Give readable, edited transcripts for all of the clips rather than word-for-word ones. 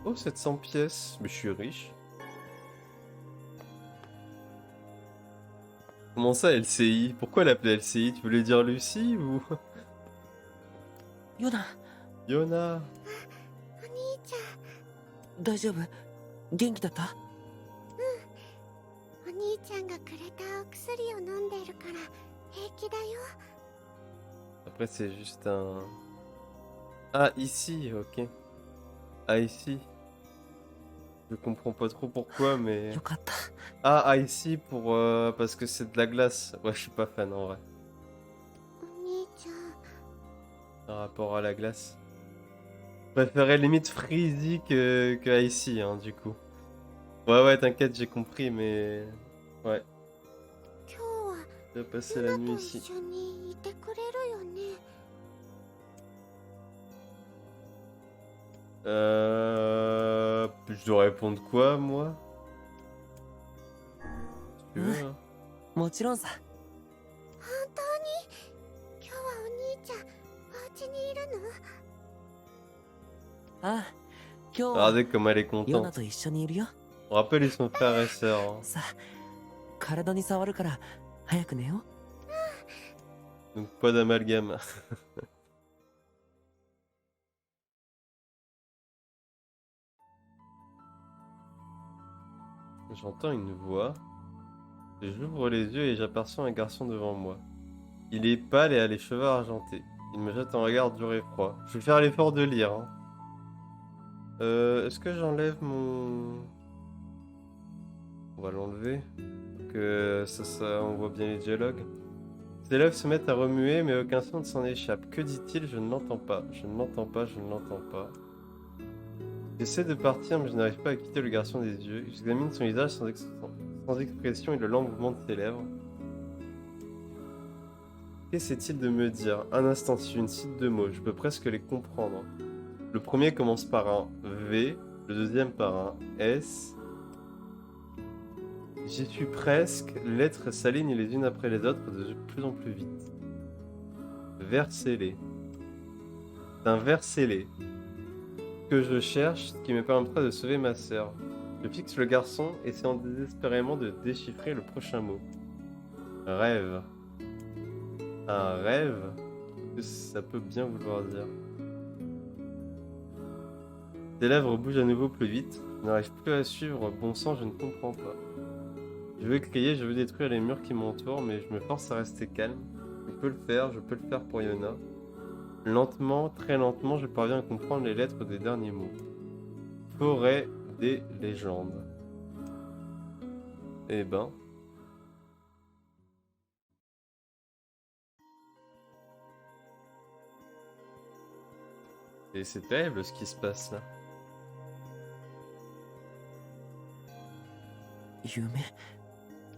Oh, 700 pièces. Mais je suis riche. Comment ça, LCI? Pourquoi l'appeler LCI? Tu voulais dire Lucie ou... ヨナ、 Yona? お兄ちゃん、大丈夫？元気だった？お兄ちゃんがくれたお薬を飲んでるから平気だよ。 Après, c'est juste un... Ah, ici, ok. Ah, ici. Je comprends pas trop pourquoi, mais... よかった。 Ah, ici pour... parce que c'est de la glace. Ouais, je suis pas fan en vrai. お兄ちゃん、 Par rapport à la glace. Je préférais limite Freezy que ici, hein, du coup. Ouais, t'inquiète, j'ai compris, mais... Ouais, 今日は je vais passer ヨ la ナ nuit と一 ici. 緒にいてくれるよね。 Je dois répondre quoi, moi? Si tu veux, hein. もちろんさ。本当に今日はお兄ちゃんお家にいるの？ああ、今日は Regardez comme elle est ヨナ contente. と一緒にいるよ。 On rappelle, ils sont frères et sœurs, hein. さあ、体に触るから早く寝よう。 Donc pas d'amalgame. J'entends une voix. J'ouvre les yeux et j'aperçois un garçon devant moi. Il est pâle et a les cheveux argentés. Il me jette un regard dur et froid. Je vais faire l'effort de lire, hein. Est-ce que j'enlève mon... On va l'enlever. Que on voit bien les dialogues. Ses lèvres se mettent à remuer, mais aucun son ne s'en échappe. Que dit-il? Je ne l'entends pas. Je ne l'entends pas, je ne l'entends pas. J'essaie de partir, mais je n'arrive pas à quitter le garçon des yeux. J'examine son visage sans expression et le lent mouvement de ses lèvres. Qu'essaie-t-il de me dire? Un instant, si une suite de mots, je peux presque les comprendre. Le premier commence par un V, le deuxième par un S. J'y suis presque. Les lettres s'alignent les unes après les autres de plus en plus vite. Versez-les. C'est un versez-les que je cherche, ce qui me permettra de sauver ma sœur. Je fixe le garçon, essayant désespérément de déchiffrer le prochain mot. Rêve. Un rêve? Qu'est-ce que ça peut bien vouloir dire? Ses lèvres bougent à nouveau plus vite. Je n'arrive plus à suivre. Bon sang, je ne comprends pas. Je veux crier, je veux détruire les murs qui m'entourent, mais je me force à rester calme. Je peux le faire pour Yona. Lentement, très lentement, je parviens à comprendre les lettres des derniers mots. Forêt des légendes. Eh ben... Et c'est terrible ce qui se passe là.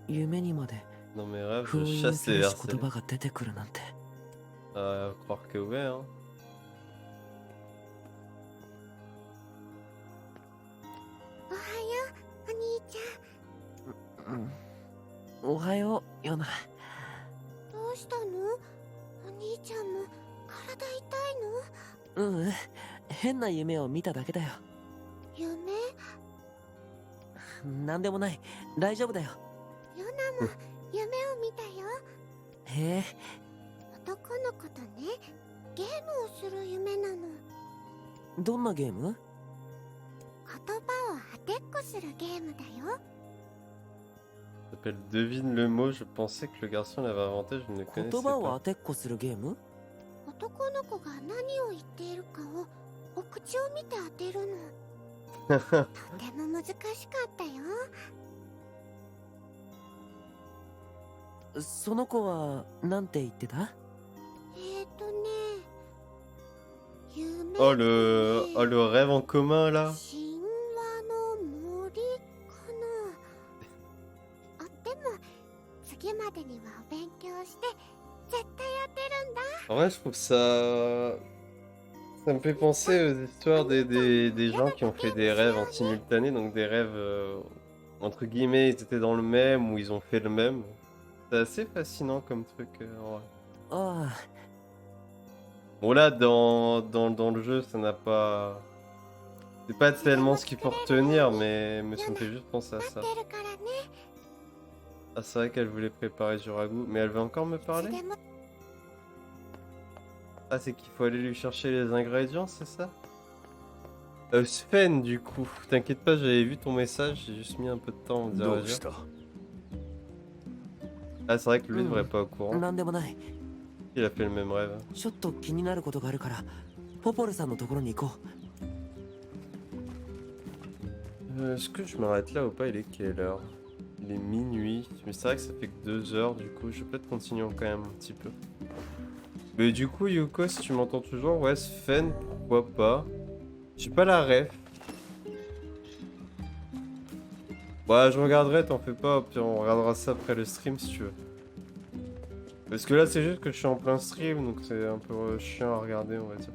夢にまで Dans mes rêves, 封 je 印 chasse す les るし versets. 言葉が出てくるなんて。 Croire que ouais, hein. おはようお兄ちゃん。おはよう、ヨナ。どうしたの？お兄ちゃんも体痛いの？変な夢を見ただけだよ。夢？なんでもない。大丈夫だよ。ヨナも夢を見たよ。へえ、男の子とね、ゲームをする夢なの。どんなゲーム？言葉を当てっこするゲームだよ。 Ça s'appelle Devine le mot. Je pensais que le garçon l'avait inventé, je ne le 言 connaissais 葉を pas. 当てっこするゲーム？男の子が何を言っているかをお口を見て当てるの。とても難しかったよ。その子はなんて言ってた？夢 Oh le rêve en commun là. 神話の森かな。あ、でも次までにはお勉強して絶対当てるんだ。 En vrai, je trouve ça me fait penser aux histoires des gens qui ont fait des rêves en simultané, donc des rêves entre guillemets, ils étaient dans le même ou ils ont fait le même. C'est assez fascinant comme truc. En vrai. ああ、 Bon là, dans le jeu, ça n'a pas C'est pas tellement ce qu'il faut retenir, mais ça me fait juste penser à 待っ ça. てるからね。 Ah, c'est vrai qu'elle voulait préparer du ragoût, mais elle veut encore me いつ parler? でも Ah, c'est qu'il faut aller lui chercher les ingrédients, c'est ça? Sven, du coup. T'inquiète pas, j'avais vu ton message, j'ai juste mis un peu de temps à me どう dire. した Ah, c'est vrai que lui devrait pas au courant. なんでもない。 Il a fait le même rêve. ちょっと気になることがあるからポポルさんのところに行こ Est-ce que je m'arrête là ou pas? Il est quelle heure? Il est minuit. Mais c'est vrai que ça fait que 2 heures, du coup, je vais peut-être continuer quand même un petit peu. Mais du coup, Yuko, si tu m'entends toujours, ouais, Sven, pourquoi pas? J'ai pas la ref. Ouais, je regarderai, t'en fais pas, puis on regardera ça après le stream si tu veux. Parce que là, c'est juste que je suis en plein stream, donc c'est un peu chiant à regarder, on va dire.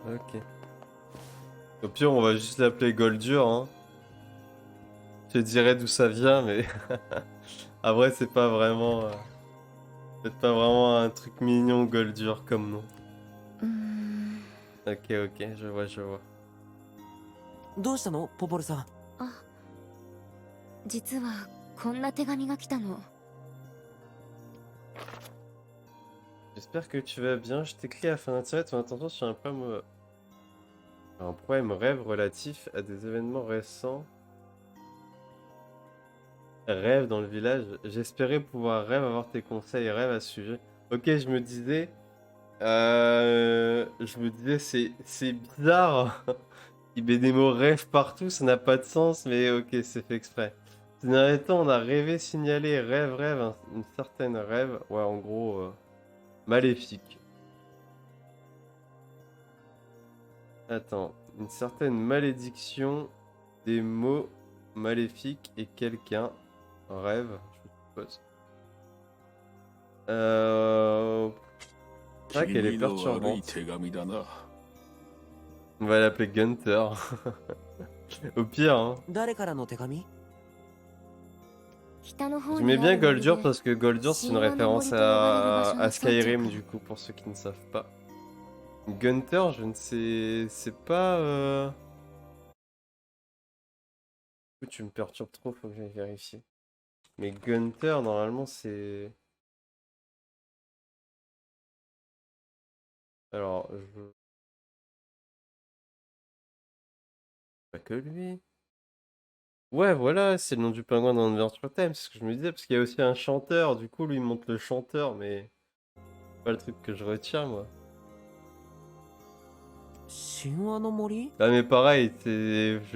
Ok. Au pire, on va juste l'appeler Goldur, hein. Je te dirai d'où ça vient, mais... Ah vrai, c'est pas vraiment... C'est pas vraiment un truc mignon, Goldur, comme nom. うーん Ok, ok, je vois, je vois. う。どうしたのポポルさん。あ実はこんな手紙が来たの。 J'espère que tu vas bien. Je t'écris afin d'attirer ton attention sur un problème rêve relatif à des événements récents. Rêve dans le village. J'espérais pouvoir avoir tes conseils et rêves à ce sujet. Ok, je me disais, c'est bizarre. Il met des mots rêve partout, ça n'a pas de sens, mais ok, c'est fait exprès. Ces derniers temps, on a rêvé, signalé, rêve, une certaine rêve. Ouais, en gros, maléfique. Attends, une certaine malédiction, des mots maléfiques et quelqu'un rêve, je suppose. C'est vrai qu'elle est 気味の悪い perturbante. 手紙だな。 On va l'appeler Gunter. Au pire, hein. 誰からの手紙？北の方 Je に mets あ bien る森 Goldur で parce que Goldur c'est une référence à Skyrim du coup pour ceux qui ne savent pas. Gunter, je ne sais, c'est pas. Tu me perturbes trop, faut que j'aille vérifier. Mais Gunter normalement c'est. Alors je. Pas que lui. Ouais, voilà, c'est le nom du pingouin dans Adventure Time, c'est ce que je me disais, parce qu'il y a aussi un chanteur, du coup lui il monte le chanteur, mais c'est pas le truc que je retiens moi. 神話の森？ Ah mais pareil, je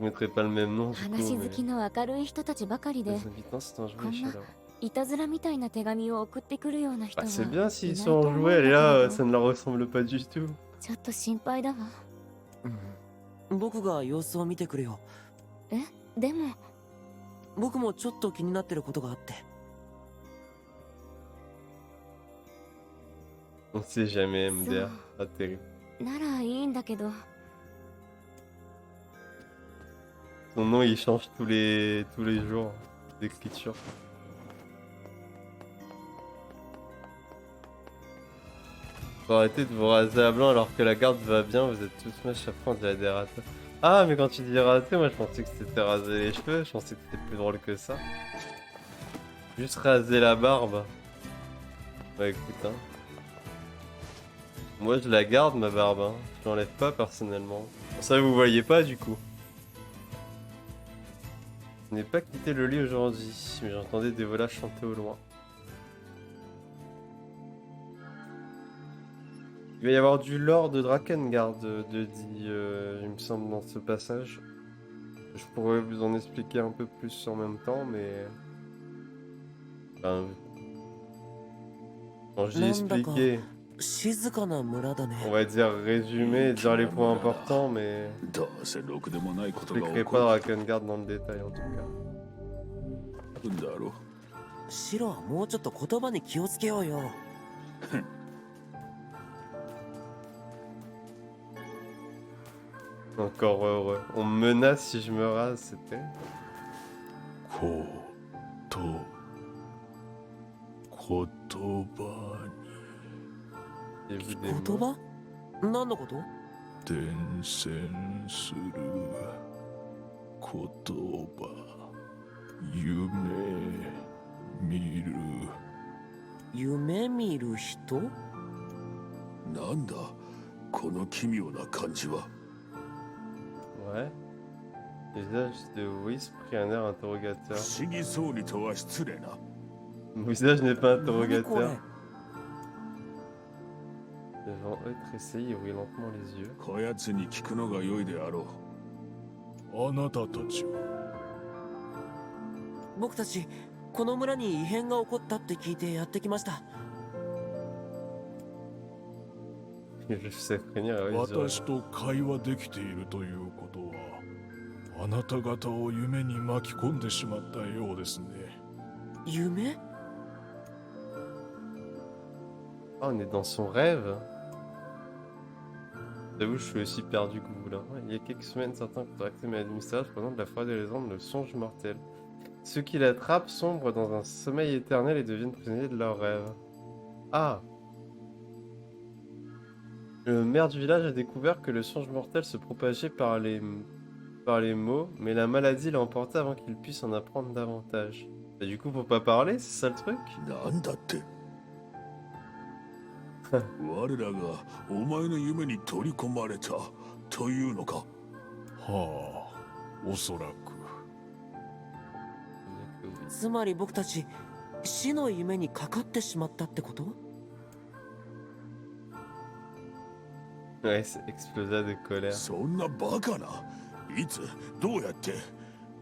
mettrai pas le même nom du coup, 話 mais 好きの明るい人たちばかりで les habitants c'est un jouet Comment chaleur. いたずらみたいな手紙を送ってくるような人 Bah は c'est bien い s'ils ない sont と思うんだ enjoués, け et れ là ど ça ne leur ressemble pas du tout. ちょっと心配だわ。僕が様子を見てくるよ。でも僕もちょっと気になってることがあって。 On sait jamais MDR, pas terrible. ならいいんだけど Son nom il change tous les jours d'écriture. Faut arrêter de vous raser à blanc alors que la garde va bien, vous êtes tous moches, chaque fois on dirait des ratés. Ah mais quand tu dis raté, moi je pensais que c'était raser les cheveux, je pensais que c'était plus drôle que ça. Juste raser la barbe. Bah écoute hein. Moi je la garde ma barbe, hein. Je l'enlève pas personnellement. Ça vous voyez pas du coup. Je n'ai pas quitté le lit aujourd'hui, mais j'entendais des volailles chanter au loin. Il va y avoir du lore de Drakengard, il me semble, dans ce passage. Je pourrais vous en expliquer un peu plus en même temps, mais... Enfin... Quand j'ai expliqué, 静かな村だね。 on va dire résumé, dire les points importants, mais... どうせろくでもないこ Je とが n'expliquerai 起 pas こ Drakengard dans le détail en tout cas. るんだろシロはもうちょっと言葉に気をつけようよ。Encore heureux. On me menace si je me rase, c'était. こうと言葉 Et vous des mots. 言葉何のこと？に伝染する言葉夢見る夢見る人？なんだこの奇妙な感じは Ouais. Le visage de Whis prit un air 不 interrogateur. 思議そうにとは失礼な Mon visage n'est pas 何これ？ interrogateur. Devant eux, tressaillit et ouvrit lentement les yeux. こやつに聞くのが良いであろうあなたたちは僕たちこの村に異変が起こったって聞いてやってきました。 Je sais Frénir, ouais, ils auraient- 私と会話できているということはあなた方を夢に巻き込んでしまったようですね。夢？ Ah, on est dans son rêve. J'avoue, je suis aussi perdu que vous là. Il y a quelques semaines, certains contractaient une maladie mystérieuse provenant de la forêt des légendes, le songe mortel. Ceux qui l'attrapent sombrent dans un sommeil éternel et deviennent prisonniers de leurs rêves. Ah! Le maire du village a découvert que le songe mortel se propageait par les mots, mais la maladie l'a emporté avant qu'il puisse en apprendre davantage. Et du coup, faut pas parler, c'est ça le truc? なんだって我らがお前の夢に取り込まれたというのかはあ、おそらく。つまり僕たち死の夢にかかってしまったってこと？ Ouais, c'est explosa de colère. そんなバカないつどうやって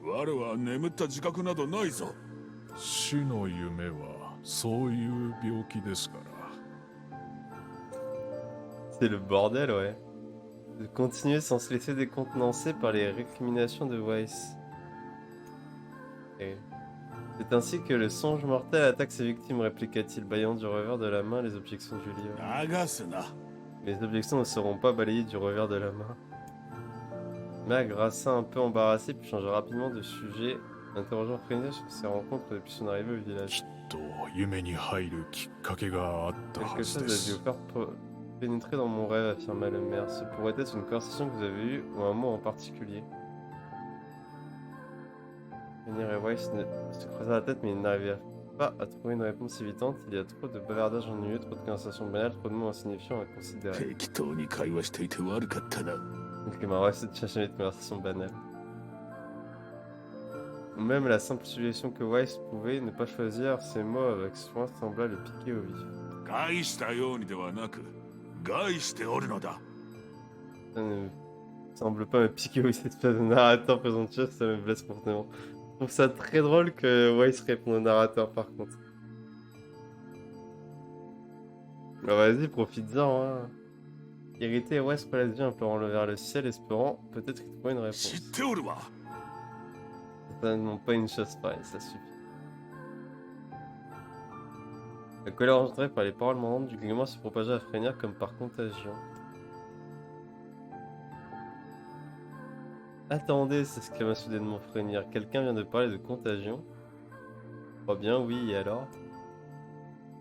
我は眠った自覚などないぞ死の夢はそういう病気ですから。 C'est le bordel, ouais. De continuer sans se laisser décontenancer par les récriminations de Weiss. Et c'est ainsi que le songe mortel attaque ses victimes, répliqua-t-il, baillant du revers de la main les objections du livre. 流すな Les objections ne seront pas balayées du revers de la main. Mag rassa un peu embarrassé puis changea rapidement de sujet, interrogeant Frénia sur ses rencontres depuis son arrivée au き village. っと夢に入るきっかけがあったは Quelque ず chose で a す dû vous faire pénétrer dans mon rêve, affirma le maire. Ce pourrait être une conversation que vous avez eue ou un mot en particulier. Frénia et Weiss se creusaient la tête mais ils n'arrivaient pas à trouver une réponse évidente. Il y a trop de bavardages ennuyeux, trop de conversations banales, trop de mots insignifiants à considérer. 適当に会話していて悪かったな Donc les Marois se tient jamais de conversations banales. Même la simple suggestion que Weiss pouvait ne pas choisir ses mots avec soin sembla le piquer au vif. 害したようにではなく害しておるのだ Ça ne semble pas me piquer au vif cette phase de narrateur présomptueux, ça me blesse profondément. Je trouve ça très drôle que Weiss réponde au narrateur par contre. Bah vas-y, profites-en. Hein. Irrité, Weiss relève bien, implorant-le vers le ciel, espérant peut-être y trouver une 知っ réponse. ておるわ Non, pas une chose pareille, ça suffit. La colère engendrée par les paroles mandantes du gréement se propagea à Frénia comme par contagion. Attendez, s'exclama soudainement Frénir. Quelqu'un vient de parler de contagion. Oh bien, oui, et alors?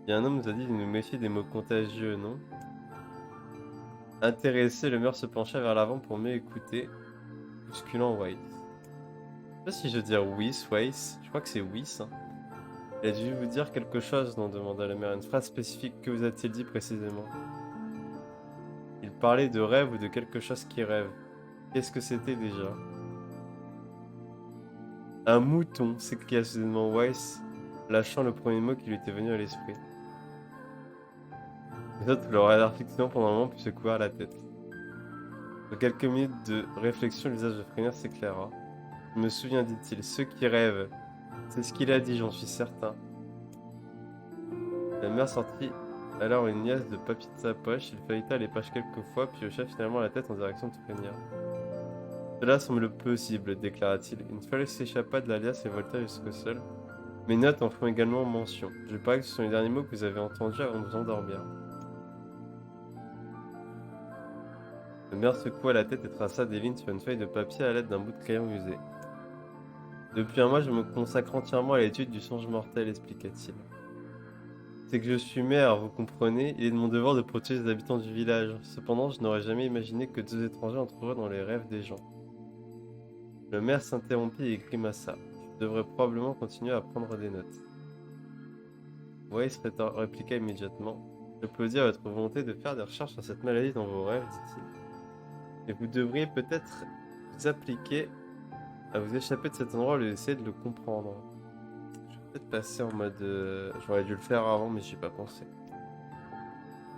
Il y a un homme nous a dit de nous méfier des mots contagieux, non? Intéressé, le maire se pencha vers l'avant pour mieux écouter, bousculant Weiss. Je sais pas si je veux dire Weiss, je crois que c'est Weiss. Hein. Il a dû vous dire quelque chose, non? Demanda le maire. Une phrase spécifique, que vous a-t-il dit précisément? Il parlait de rêve ou de quelque chose qui rêve. Qu'est-ce que c'était déjà? Un mouton, s'écria soudainement Weiss, lâchant le premier mot qui lui était venu à l'esprit. Les autres le regardèrent fixement pendant un moment puis se couvrent la tête. Après quelques minutes de réflexion, le visage de Frénir s'éclaira. Je me souviens, dit-il, ceux qui rêvent. C'est ce qu'il a dit, j'en suis certain. La mère sortit alors une liasse de papier de sa poche. Il feuilleta les pages quelques fois, puis hocha finalement la tête en direction de Frénir. Cela semble possible, déclara-t-il. Une feuille s'échappa de la liasse et volta jusqu'au sol. Mes notes en font également mention. Je parie que ce sont les derniers mots que vous avez entendus avant de vous endormir. Le Le maire secoua la tête et traça des lignes sur une feuille de papier à l'aide d'un bout de crayon usé. Depuis un mois, je me consacre entièrement à l'étude du songe mortel, expliqua-t-il. C'est que je suis maire, vous comprenez, il est de mon devoir de protéger les habitants du village. Cependant, je n'aurais jamais imaginé que 2 étrangers entreraient dans les rêves des gens. Le maire s'interrompit et grimaça. Je devrais probablement continuer à prendre des notes. Weiss répliqua immédiatement. J'applaudis à votre volonté de faire des recherches sur cette maladie dans vos rêves, dit-il. Et vous devriez peut-être vous appliquer à vous échapper de cet endroit au lieu d'essayer de le comprendre. Je vais peut-être passer en mode... J'aurais dû le faire avant, mais j'y ai pas pensé.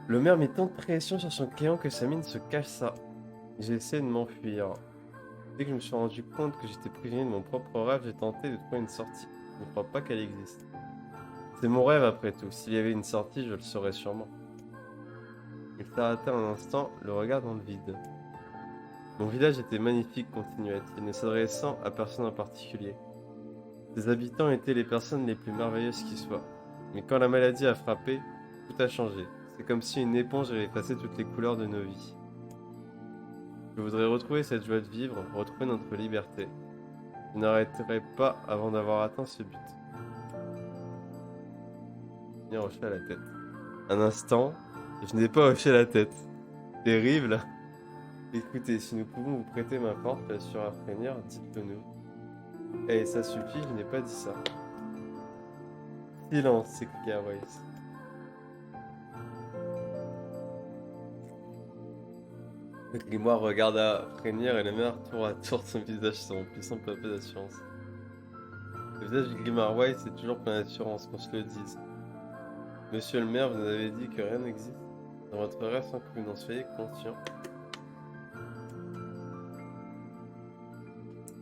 Le maire mit tant de pression sur son client que sa mine se cassa. J'ai essayé de m'enfuir. Dès que je me suis rendu compte que j'étais prisonnier de mon propre rêve, j'ai tenté de trouver une sortie. Je ne crois pas qu'elle existe. C'est mon rêve après tout. S'il y avait une sortie, je le saurais sûrement. Il s'arrêta un instant, le regard dans le vide. Mon village était magnifique, continua-t-il, ne s'adressant à personne en particulier. Ses habitants étaient les personnes les plus merveilleuses qui soient. Mais quand la maladie a frappé, tout a changé. C'est comme si une éponge avait effacé toutes les couleurs de nos vies. Je voudrais retrouver cette joie de vivre, retrouver notre liberté. Je n'arrêterai pas avant d'avoir atteint ce but. Il hocha la tête. Un instant, je n'ai pas hoché la tête. Terrible. Écoutez, si nous pouvons vous prêter main forte, l'assura Frénir, dites-le nous. Eh, ça suffit, je n'ai pas dit ça. Silence, s'écria Weiss. Le grimoire regarda Frénir et le maire tour à tour son visage se remplissant peu à peu d'assurance. Le visage du grimoire Weiss est toujours plein d'assurance, qu'on se le dise. Monsieur le maire, vous nous avez dit que rien n'existe dans votre rêve sans que vous n'en soyez conscient.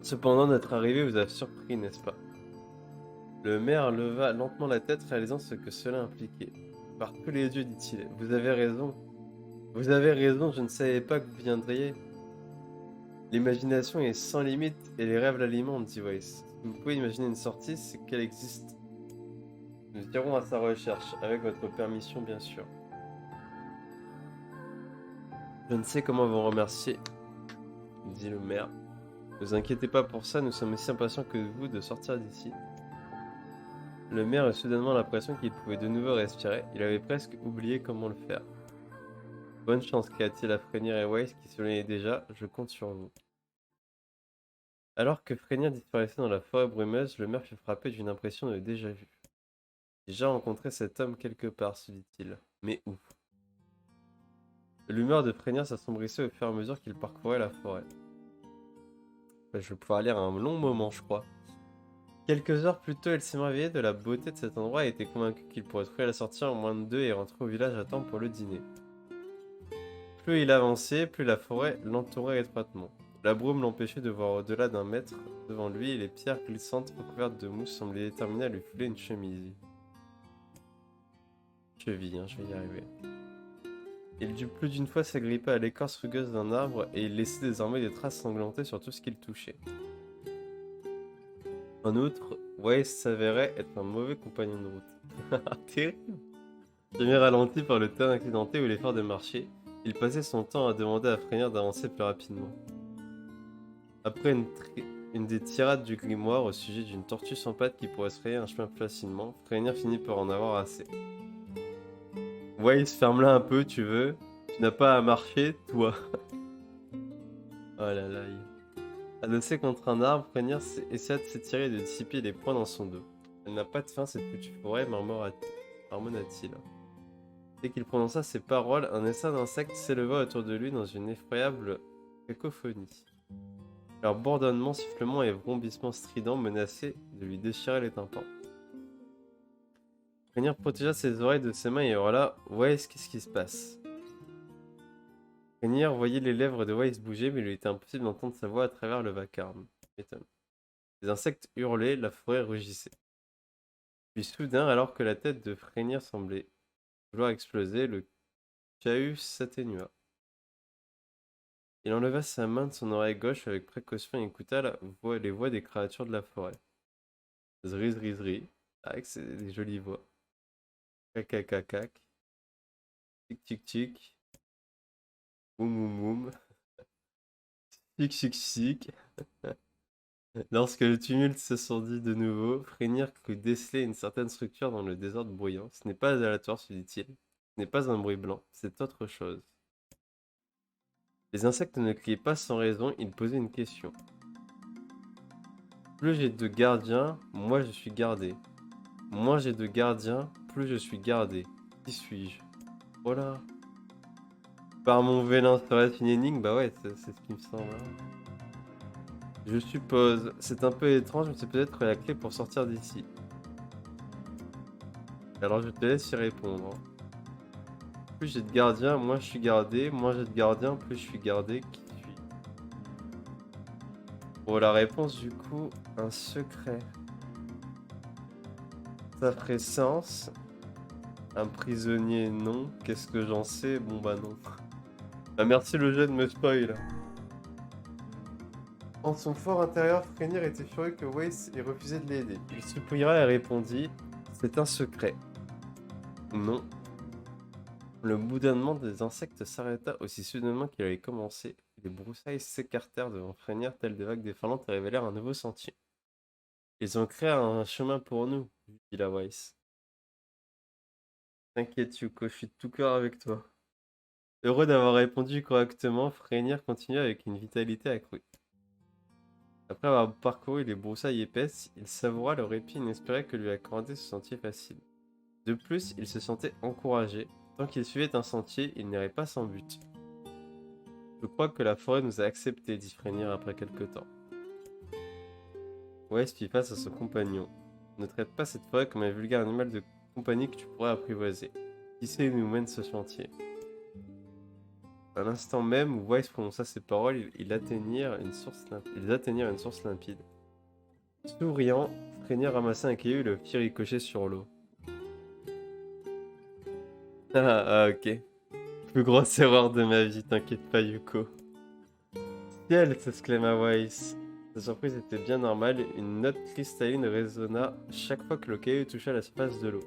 Cependant, notre arrivée vous a surpris, n'est-ce pas? Le maire leva lentement la tête, réalisant ce que cela impliquait. Par tous les dieux, dit-il, vous avez raison. Vous avez raison, je ne savais pas que vous viendriez. L'imagination est sans limite et les rêves l'alimentent, dit Weiss. Si vous pouvez imaginer une sortie, c'est qu'elle existe. Nous irons à sa recherche, avec votre permission, bien sûr. Je ne sais comment vous remercier, dit le maire. Ne vous inquiétez pas pour ça, nous sommes aussi impatients que vous de sortir d'ici. Le maire eut soudainement l'impression qu'il pouvait de nouveau respirer. Il avait presque oublié comment le faire. Bonne chance, cria-t-il à Frénir et Weiss qui se l'étaient déjà. Je compte sur vous. Alors que Frénir disparaissait dans la forêt brumeuse, le maire fut frappé d'une impression de déjà-vu. J'ai déjà rencontré cet homme quelque part, se dit-il. Mais où? L'humeur de Frénir s'assombrissait au fur et à mesure qu'il parcourait la forêt. Je vais pouvoir lire un long moment, je crois. Quelques heures plus tôt, il s'émerveillait de la beauté de cet endroit et était convaincu qu'il pourrait trouver la sortie en moins de 2 et rentrer au village à temps pour le dîner. Plus il avançait, plus la forêt l'entourait étroitement. La brume l'empêchait de voir au-delà d'un mètre devant lui et les pierres glissantes recouvertes de mousse semblaient déterminées à lui fouler une chemise. Cheville, je vais y arriver. Il dut plus d'une fois s'agripper à l'écorce rugueuse d'un arbre et il laissait désormais des traces sanglantées sur tout ce qu'il touchait. En outre, Weiss s'avérait être un mauvais compagnon de route. Terrible. Jamais ralenti par le terrain accidenté ou l'effort de marcher, il passait son temps à demander à Frénir d'avancer plus rapidement. Après une des tirades du grimoire au sujet d'une tortue sans pattes qui pourrait se frayer un chemin plus facilement, Frénir finit par en avoir assez. Weiss, ferme-la un peu, tu veux? Tu n'as pas à marcher, toi. Oh là là. Adossé contre un arbre, Frénir essaya de s'étirer et de dissiper les poings dans son dos. Elle n'a pas de fin, cette foutue forêt, marmonna-t-il. Dès qu'il prononça ces paroles, un essaim d'insectes s'éleva autour de lui dans une effroyable cacophonie. Leur bourdonnement, sifflement et vrombissement strident menaçaient de lui déchirer les tympans. Frénir protégea ses oreilles de ses mains et hurla « Weiss, qu'est-ce qui se passe ?» Frénir voyait les lèvres de Weiss bouger, mais il lui était impossible d'entendre sa voix à travers le vacarme. Les insectes hurlaient, la forêt rugissait. Puis soudain, alors que la tête de Frénir semblait vouloir exploser, le chahut s'atténua. Il enleva sa main de son oreille gauche avec précaution et écouta les voix des créatures de la forêt. Zri zri zri. Ah, c'est des jolies voix. Cac cac cac. Tic tic tic. Boum boum boum. Chic, chic, chic. Lorsque le tumulte se sondit de nouveau, Frénir crut déceler une certaine structure dans le désordre bruyant. Ce n'est pas aléatoire, se dit-il. Ce n'est pas un bruit blanc, c'est autre chose. Les insectes ne criaient pas sans raison, ils posaient une question. Plus j'ai de gardiens, moins je suis gardé. Moins j'ai de gardiens, plus je suis gardé. Qui suis-je? Voilà. Par mon vélin serait-ce une énigme? Bah ouais, c'est ce qui me semble. Hein. Je suppose. C'est un peu étrange, mais c'est peut-être la clé pour sortir d'ici. Alors je te laisse y répondre. Plus j'ai de gardiens, moins je suis gardé. Moins j'ai de gardiens, plus je suis gardé. Qui suis-je? Pour la réponse, du coup, un secret. Ça ferait sens. Un prisonnier, non. Qu'est-ce que j'en sais? Bon bah non. Bah merci le jeu de me spoil. En son fort intérieur, Frénir était furieux que Weiss ait refusé de l'aider. Il soupira et répondit « C'est un secret. » Non. Le boudinnement des insectes s'arrêta aussi soudainement qu'il avait commencé. Les broussailles s'écartèrent devant Frénir telles des vagues déferlantes et révélèrent un nouveau sentier. « Ils ont créé un chemin pour nous, » dit la Weiss. « T'inquiète Yuko, je suis de tout cœur avec toi. » Heureux d'avoir répondu correctement, Frénir continua avec une vitalité accrue. Après avoir parcouru les broussailles épaisses, il savoura le répit inespéré que lui accordait ce sentier facile. De plus, il se sentait encouragé. Tant qu'il suivait un sentier, il n'irait pas sans but. Je crois que la forêt nous a acceptés, dit Frénir après quelque temps. Weiss fit face à son compagnon. Ne traite pas cette forêt comme un vulgaire animal de compagnie que tu pourrais apprivoiser. Qui sait où nous mène ce chantier? À l'instant même où Weiss prononça ces paroles, ils atteignirent une source limpide. Souriant, Frénir ramassa un caillou et le fit ricocher sur l'eau. Ok. Plus grosse erreur de ma vie, t'inquiète pas Yuko. Ciel, s'exclama Weiss. Sa surprise était bien normale, une note cristalline résonna chaque fois que le caillou toucha la surface de l'eau.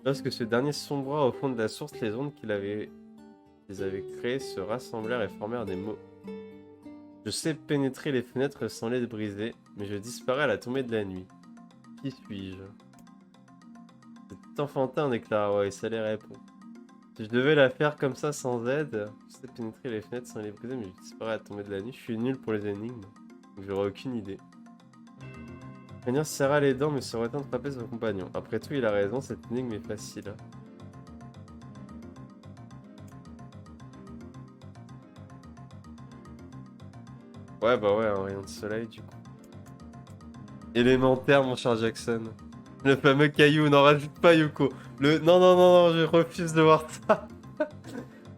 Lorsque ce dernier sombra au fond de la source, les ondes qu'ils avaient créées se rassemblèrent et formèrent des mots. Je sais pénétrer les fenêtres sans les briser, mais je disparais à la tombée de la nuit. Qui suis-je? C'est enfantin, déclara Weiss, ça les répond. Si je devais la faire comme ça sans aide, je sais pénétrer les fenêtres sans les briser, mais je disparais à la tombée de la nuit. Je suis nul pour les énigmes, donc j'aurais aucune idée. Frénir serra les dents mais se retint de frapper son compagnon. Après tout, il a raison, cette énigme est facile. Ouais, bah ouais, un rayon de soleil du coup. Élémentaire, mon cher Jackson. Le fameux caillou, n'en rajoute pas Yuko. Non, non, non, non, je refuse de voir ça.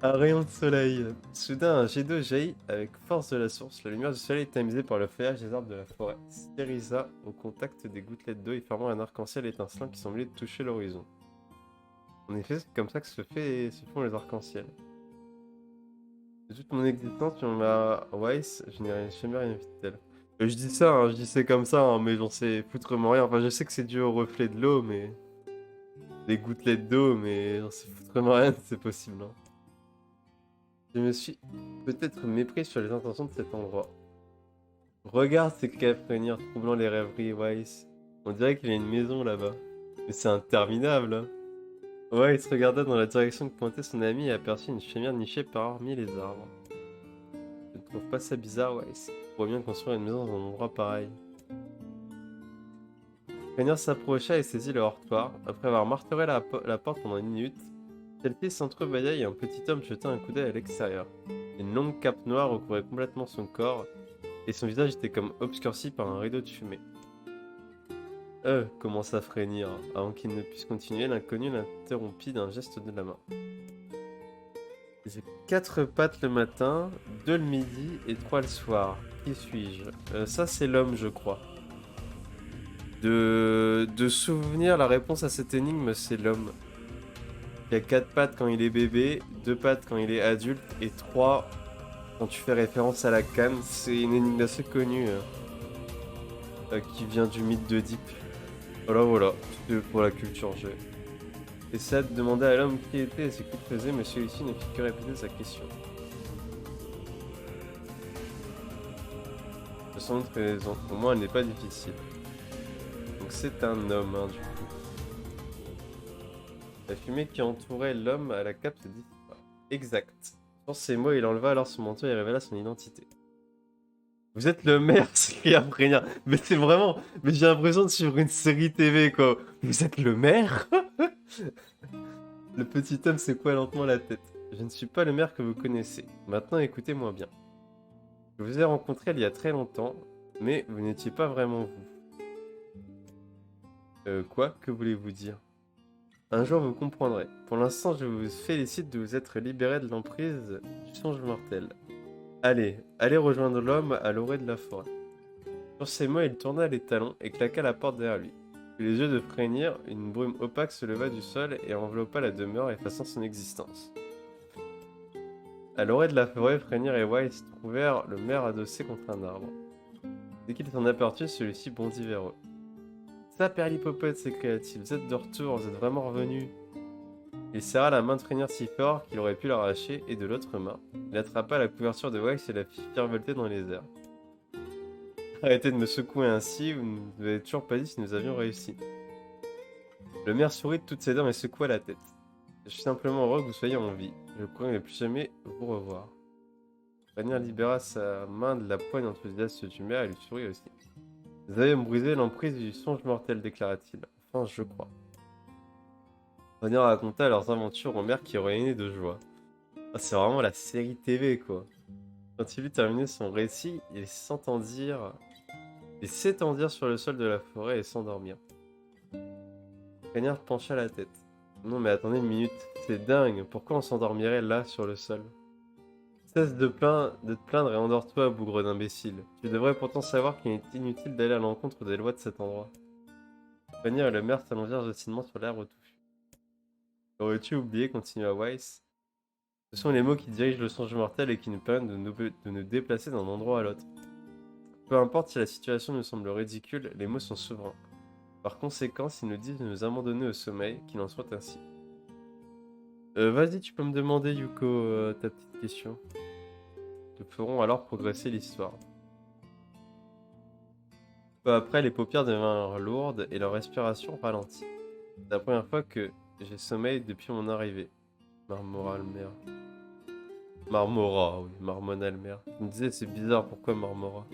Un rayon de soleil. Soudain, un jet d'eau jaillit avec force de la source. La lumière du soleil, tamisée par le feuillage des arbres de la forêt, s'érisa au contact des gouttelettes d'eau et formant un arc-en-ciel étincelant qui semblait toucher l'horizon. En effet, c'est comme ça que se font les arcs-en-ciel. De toute mon existence sur ma Weiss, je n'ai jamais rien vu de tel. Je dis ça, hein, je dis c'est comme ça, hein, mais j'en sais foutrement rien. Enfin, je sais que c'est dû au reflet de l'eau, mais... Des gouttelettes d'eau, mais j'en sais foutrement rien, c'est possible. Hein. Je me suis peut-être mépris sur les intentions de cet endroit. Regarde ces crêpes Frénir, troublant les rêveries, Weiss. On dirait qu'il y a une maison là-bas. Mais c'est interminable, hein. Weiss regarda dans la direction que pointait son ami et aperçut une chaumière nichée parmi les arbres. Je ne trouve pas ça bizarre, Weiss. On pourrait bien construire une maison dans un endroit pareil. Frénir s'approcha et saisit le hortoir. Après avoir martelé la porte pendant une minute, celle-ci s'entrebâilla et un petit homme jeta un coup d'œil à l'extérieur. Une longue cape noire recouvrait complètement son corps, et son visage était comme obscurci par un rideau de fumée. Commença à Frénir. Avant qu'il ne puisse continuer, l'inconnu l'interrompit d'un geste de la main. J'ai 4 pattes le matin, 2 le midi et 3 le soir. Qui suis-je? Ça c'est l'homme, je crois. De souvenir, la réponse à cette énigme, c'est l'homme. Il y a 4 pattes quand il est bébé, 2 pattes quand il est adulte, et 3 quand tu fais référence à la canne. C'est une énigme assez connue qui vient du mythe d'Oedipe. Voilà, c'était pour la culture G. Et ça demandait à l'homme qui était et ce qu'il faisait, mais celui-ci ne fit que répéter sa question. sans autre raison. Au moins, elle n'est pas difficile. Donc c'est un homme, hein, du coup. La fumée qui entourait l'homme à la cape se dissipa. Exact. Sur ces mots, il enleva alors son manteau et révéla son identité. Vous êtes le maire, s'écria Frégniard. Mais c'est vraiment... Mais j'ai l'impression de suivre une série TV, quoi. Vous êtes le maire? Le petit homme secoua lentement la tête. Je ne suis pas le maire que vous connaissez. Maintenant, écoutez-moi bien. Je vous ai rencontré il y a très longtemps, mais vous n'étiez pas vraiment vous. Quoi? Que voulez-vous dire? Un jour, vous comprendrez. Pour l'instant, je vous félicite de vous être libéré de l'emprise du songe mortel. Allez, allez rejoindre l'homme à l'orée de la forêt. Sur ces mots, il tourna les talons et claqua la porte derrière lui. Sous les yeux de Frégnier, une brume opaque se leva du sol et enveloppa la demeure, effaçant son existence. À l'orée de la forêt, Frégnier et Weiss trouvèrent le maire adossé contre un arbre. Dès qu'ils s'en aperçurent, celui-ci bondit vers eux. Ça, Perlipopote, s'écria-t-il, vous êtes de retour, vous êtes vraiment revenu. Il serra la main de Frégnier si fort qu'il aurait pu l'arracher, et de l'autre main, il attrapa la couverture de Weiss et la fit virevolter dans les airs. Arrêtez de me secouer ainsi, vous ne nous avez toujours pas dit si nous avions réussi. Le maire sourit de toutes ses dents et secoua la tête. Je suis simplement heureux que vous soyez en vie. Je ne pourrai plus jamais vous revoir. Frégnier libéra sa main de la poigne enthousiaste du maire et lui sourit aussi. Vous avez brisé l'emprise du songe mortel, déclara-t-il. Enfin, je crois. Frégnier raconta leurs aventures au maire qui rayonnait de joie. Ah, c'est vraiment la série TV, quoi. Quand il eut terminé son récit, il s'étendirent sur le sol de la forêt et s'endormirent. Frégnier pencha la tête. Non mais attendez une minute, c'est dingue, pourquoi on s'endormirait là sur le sol? Cesse de te plaindre et endors-toi, bougre d'imbécile. Tu devrais pourtant savoir qu'il est inutile d'aller à l'encontre des lois de cet endroit. Frégnier et le maire s'allongèrent gentiment sur l'herbe touffue. Aurais-tu oublié, continua Weiss. Ce sont les mots qui dirigent le songe mortel et qui nous permettent de nous déplacer d'un endroit à l'autre. Peu importe si la situation nous semble ridicule, les mots sont souverains. Par conséquent, s'ils nous disent de nous abandonner au sommeil, qu'il en soit ainsi. Vas-y, tu peux me demander, Yuko, ta petite question. Nous ferons alors progresser l'histoire. Peu après, les paupières devinrent lourdes et leur respiration ralentit. C'est la première fois que j'ai sommeil depuis mon arrivée. Marmora le maire. Marmora, oui, marmonna le maire. Je me disais, c'est bizarre, pourquoi Marmora?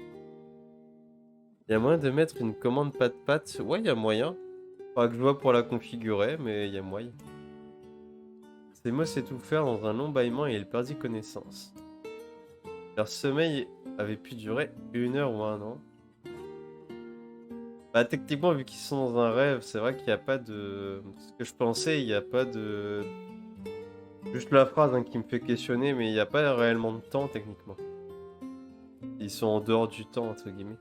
Il y a moyen de mettre une commande patte-patte? Ouais, il y a moyen. Faudra que je vois pour la configurer, mais il y a moyen. Ces mots s'étouffèrent dans un long bâillement et il perdit connaissance. Leur sommeil avait pu durer 1 heure ou 1 an. Bah techniquement, vu qu'ils sont dans un rêve, c'est vrai qu'il n'y a pas de... Ce que je pensais, il n'y a pas de... Juste la phrase qui me fait questionner, mais il n'y a pas réellement de temps techniquement. Ils sont en dehors du temps, entre guillemets.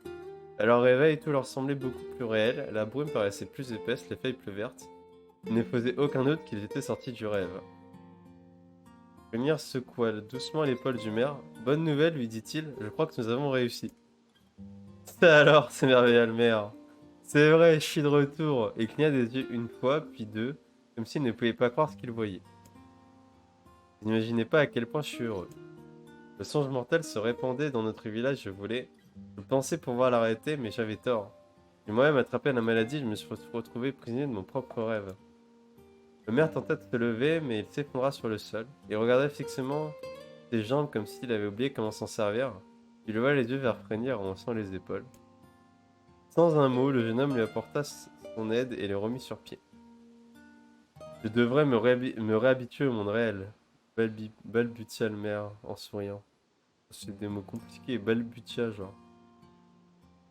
À leur réveil, tout leur semblait beaucoup plus réel, la brume paraissait plus épaisse, les feuilles plus vertes. Il ne faisait aucun doute qu'ils étaient sortis du rêve. Frégnier secoua doucement l'épaule du maire. Bonne nouvelle, lui dit-il, je crois que nous avons réussi. Ça alors, s'émerveilla le maire. C'est vrai, je suis de retour. Il cligna des yeux une fois, puis deux, comme s'il ne pouvait pas croire ce qu'il voyait. Vous n'imaginez pas à quel point je suis heureux. Le songe mortel se répandait dans notre village, je pensais pouvoir l'arrêter, mais j'avais tort. J'ai moi-même attrapé la maladie, je me suis retrouvé prisonnier de mon propre rêve. Le maire tenta de se lever, mais il s'effondra sur le sol, et regardait fixement ses jambes comme s'il avait oublié comment s'en servir. Il leva les yeux vers Frégnier en haussant les épaules. Sans un mot, le jeune homme lui apporta son aide et le remit sur pied. Je devrais me réhabituer au monde réel, balbutia le maire en souriant. C'est des mots compliqués, balbutia genre.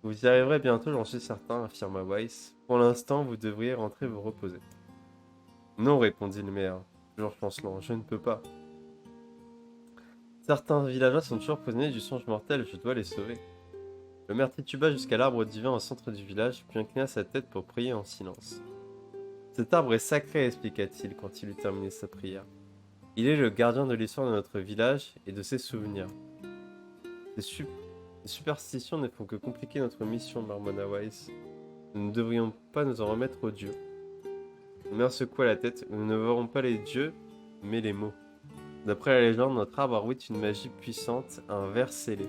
Vous y arriverez bientôt, j'en suis certain, affirma Weiss. Pour l'instant, vous devriez rentrer vous reposer. Non, répondit le maire, toujours chancelant, je ne peux pas. Certains villageois sont toujours prisonniers du songe mortel, je dois les sauver. Le maire tituba jusqu'à l'arbre divin au centre du village, puis inclina sa tête pour prier en silence. Cet arbre est sacré, expliqua-t-il quand il eut terminé sa prière. Il est le gardien de l'histoire de notre village et de ses souvenirs. Les superstitions ne font que compliquer notre mission, marmonna Weiss. Nous ne devrions pas nous en remettre aux dieux. Le maire secoua la tête. Nous ne verrons pas les dieux, mais les mots. D'après la légende, notre arbre abrite une magie puissante, un ver scellé.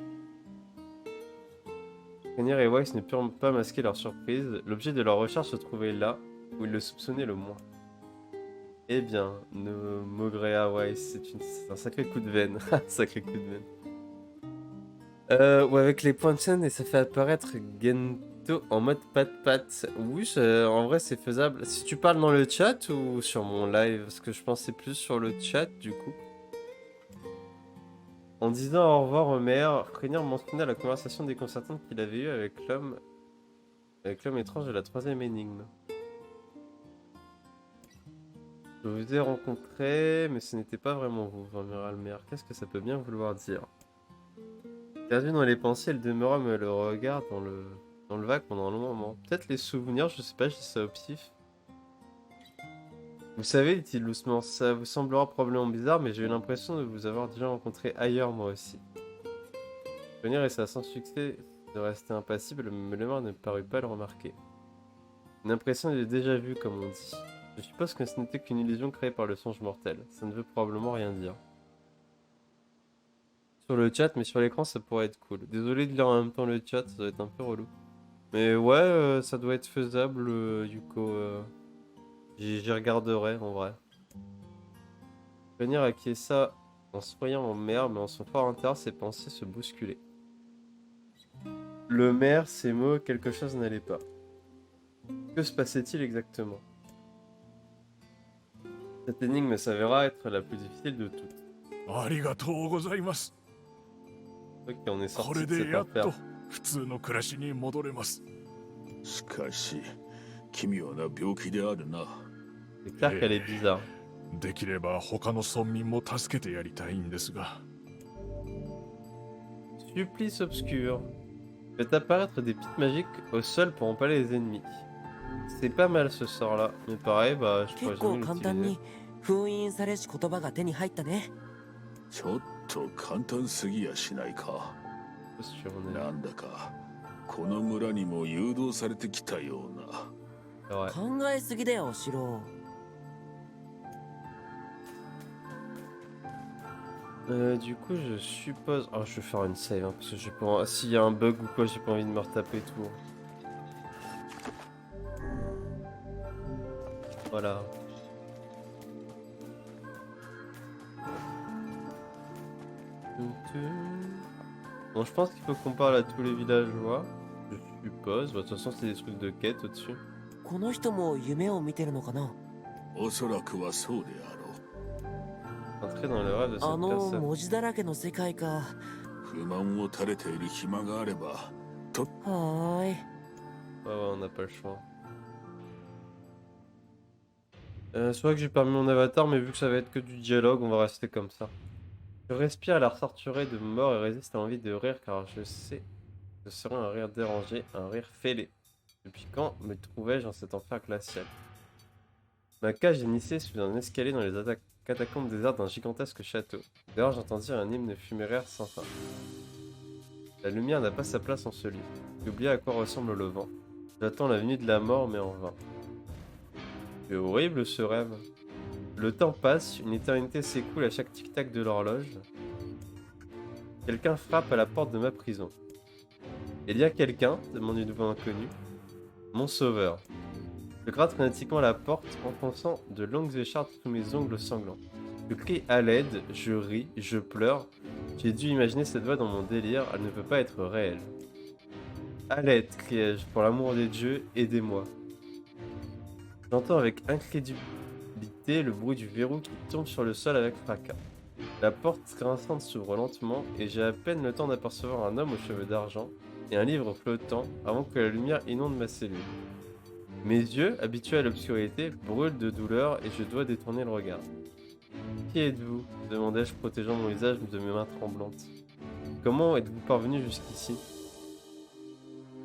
Rainier et Weiss ne purent pas masquer leur surprise. L'objet de leur recherche se trouvait là, où ils le soupçonnaient le moins. Eh bien, Mogrea Weiss, c'est un sacré coup de veine. Sacré coup de veine. Ou avec les points de chaîne et ça fait apparaître Gento en mode pat-pat. Oui, en vrai c'est faisable. Si tu parles dans le chat ou sur mon live, parce que je pensais plus sur le chat du coup. En disant au revoir au maire, Rainier mentionna la conversation déconcertante qu'il avait eue avec l'homme étrange de la troisième énigme. Je vous ai rencontré, mais ce n'était pas vraiment vous, murmura le maire. Qu'est-ce que ça peut bien vouloir dire? Perdue dans les pensées, elle demeura me le regard dans le vague pendant un long moment. Peut-être les souvenirs, je sais pas, je dis ça au pif. Vous savez, dit-il doucement, ça vous semblera probablement bizarre, mais j'ai eu l'impression de vous avoir déjà rencontré ailleurs moi aussi. Venir essa sans succès de rester impassible, mais le maire ne parut pas le remarquer. Une impression de déjà vu, comme on dit. Je suppose que ce n'était qu'une illusion créée par le songe mortel. Ça ne veut probablement rien dire. Sur le chat, mais sur l'écran ça pourrait être cool. Désolé de lire en même temps le chat, ça doit être un peu relou. Mais ouais, ça doit être faisable, Yuko. J'y regarderai en vrai. Venir acquiesça en se voyant en mer, mais en son fort intérieur, ses pensées se bousculaient. Le maire, ses mots, quelque chose n'allait pas. Que se passait-il exactement? Cette énigme s'avéra être la plus difficile de toutes. ありがとうございます。 Ok, on est こ sorti れ de で cette やっ affaire. と普通の暮らしに戻れます。しかし奇妙な病気であるな。 C'est clair qu'elle est bizarre. できれば他の村民も助けてやりたいんですが。 Supplice obscur. Fait apparaître des pics magiques au sol pour empaler les ennemis. C'est pas mal ce sort là, mais pareil, bah je 結 pourrais 構 jamais 簡単 l'utiliser. に封印されし言葉が手に入ったね。ちょっと簡単すぎやしないか。 Sur on est なんだかこの村にも誘導されてきたような。 c'est vrai. 考えすぎだよ、シロ。 Du coup, je suppose. Oh, je vais faire une save, hein, parce que j'ai pas. S'il y a un bug ou quoi, j'ai pas envie de me retaper tout. Voilà. Bon, je pense qu'il faut qu'on parle à tous les villageois. Je suppose. Bah, de toute façon, c'est des trucs de quête au-dessus. この人も夢を見てるのかな。おそらくはそうであろう。 Entrer dans le rêve de あ cette の personne. 文字だらけの世界か。不満を垂れている暇があればはーい。 Ouais, ouais, on n'a pas le choix. C'est vrai que j'ai pas mis mon avatar, mais vu que ça va être que du dialogue, on va rester comme ça. Je respire à la torturée de mort et résiste à l'envie de rire car je sais que ce serait un rire dérangé, un rire fêlé. Depuis quand me trouvais-je dans cet enfer glacial? Ma cage est initiée sous un escalier dans les catacombes désertes d'un gigantesque château. Dehors, j'entendis un hymne funéraire sans fin. La lumière n'a pas sa place en ce lieu. J'ai oublié à quoi ressemble le vent. J'attends la venue de la mort, mais en vain. C'est horrible ce rêve. Le temps passe, une éternité s'écoule à chaque tic-tac de l'horloge. Quelqu'un frappe à la porte de ma prison. Il y a quelqu'un, demande une voix inconnue. Mon sauveur. Je gratte frénétiquement la porte, enfonçant de longues écharpes sous mes ongles sanglants. Je crie à l'aide, je ris, je pleure. J'ai dû imaginer cette voix dans mon délire, elle ne peut pas être réelle. À l'aide, criai-je, pour l'amour des dieux, aidez-moi. J'entends avec incrédulité le bruit du verrou qui tombe sur le sol avec fracas. La porte grinçante s'ouvre lentement et j'ai à peine le temps d'apercevoir un homme aux cheveux d'argent et un livre flottant avant que la lumière inonde ma cellule. Mes yeux, habitués à l'obscurité, brûlent de douleur et je dois détourner le regard. Qui êtes-vous? Demandai-je, protégeant mon visage de mes mains tremblantes. Comment êtes-vous parvenu jusqu'ici?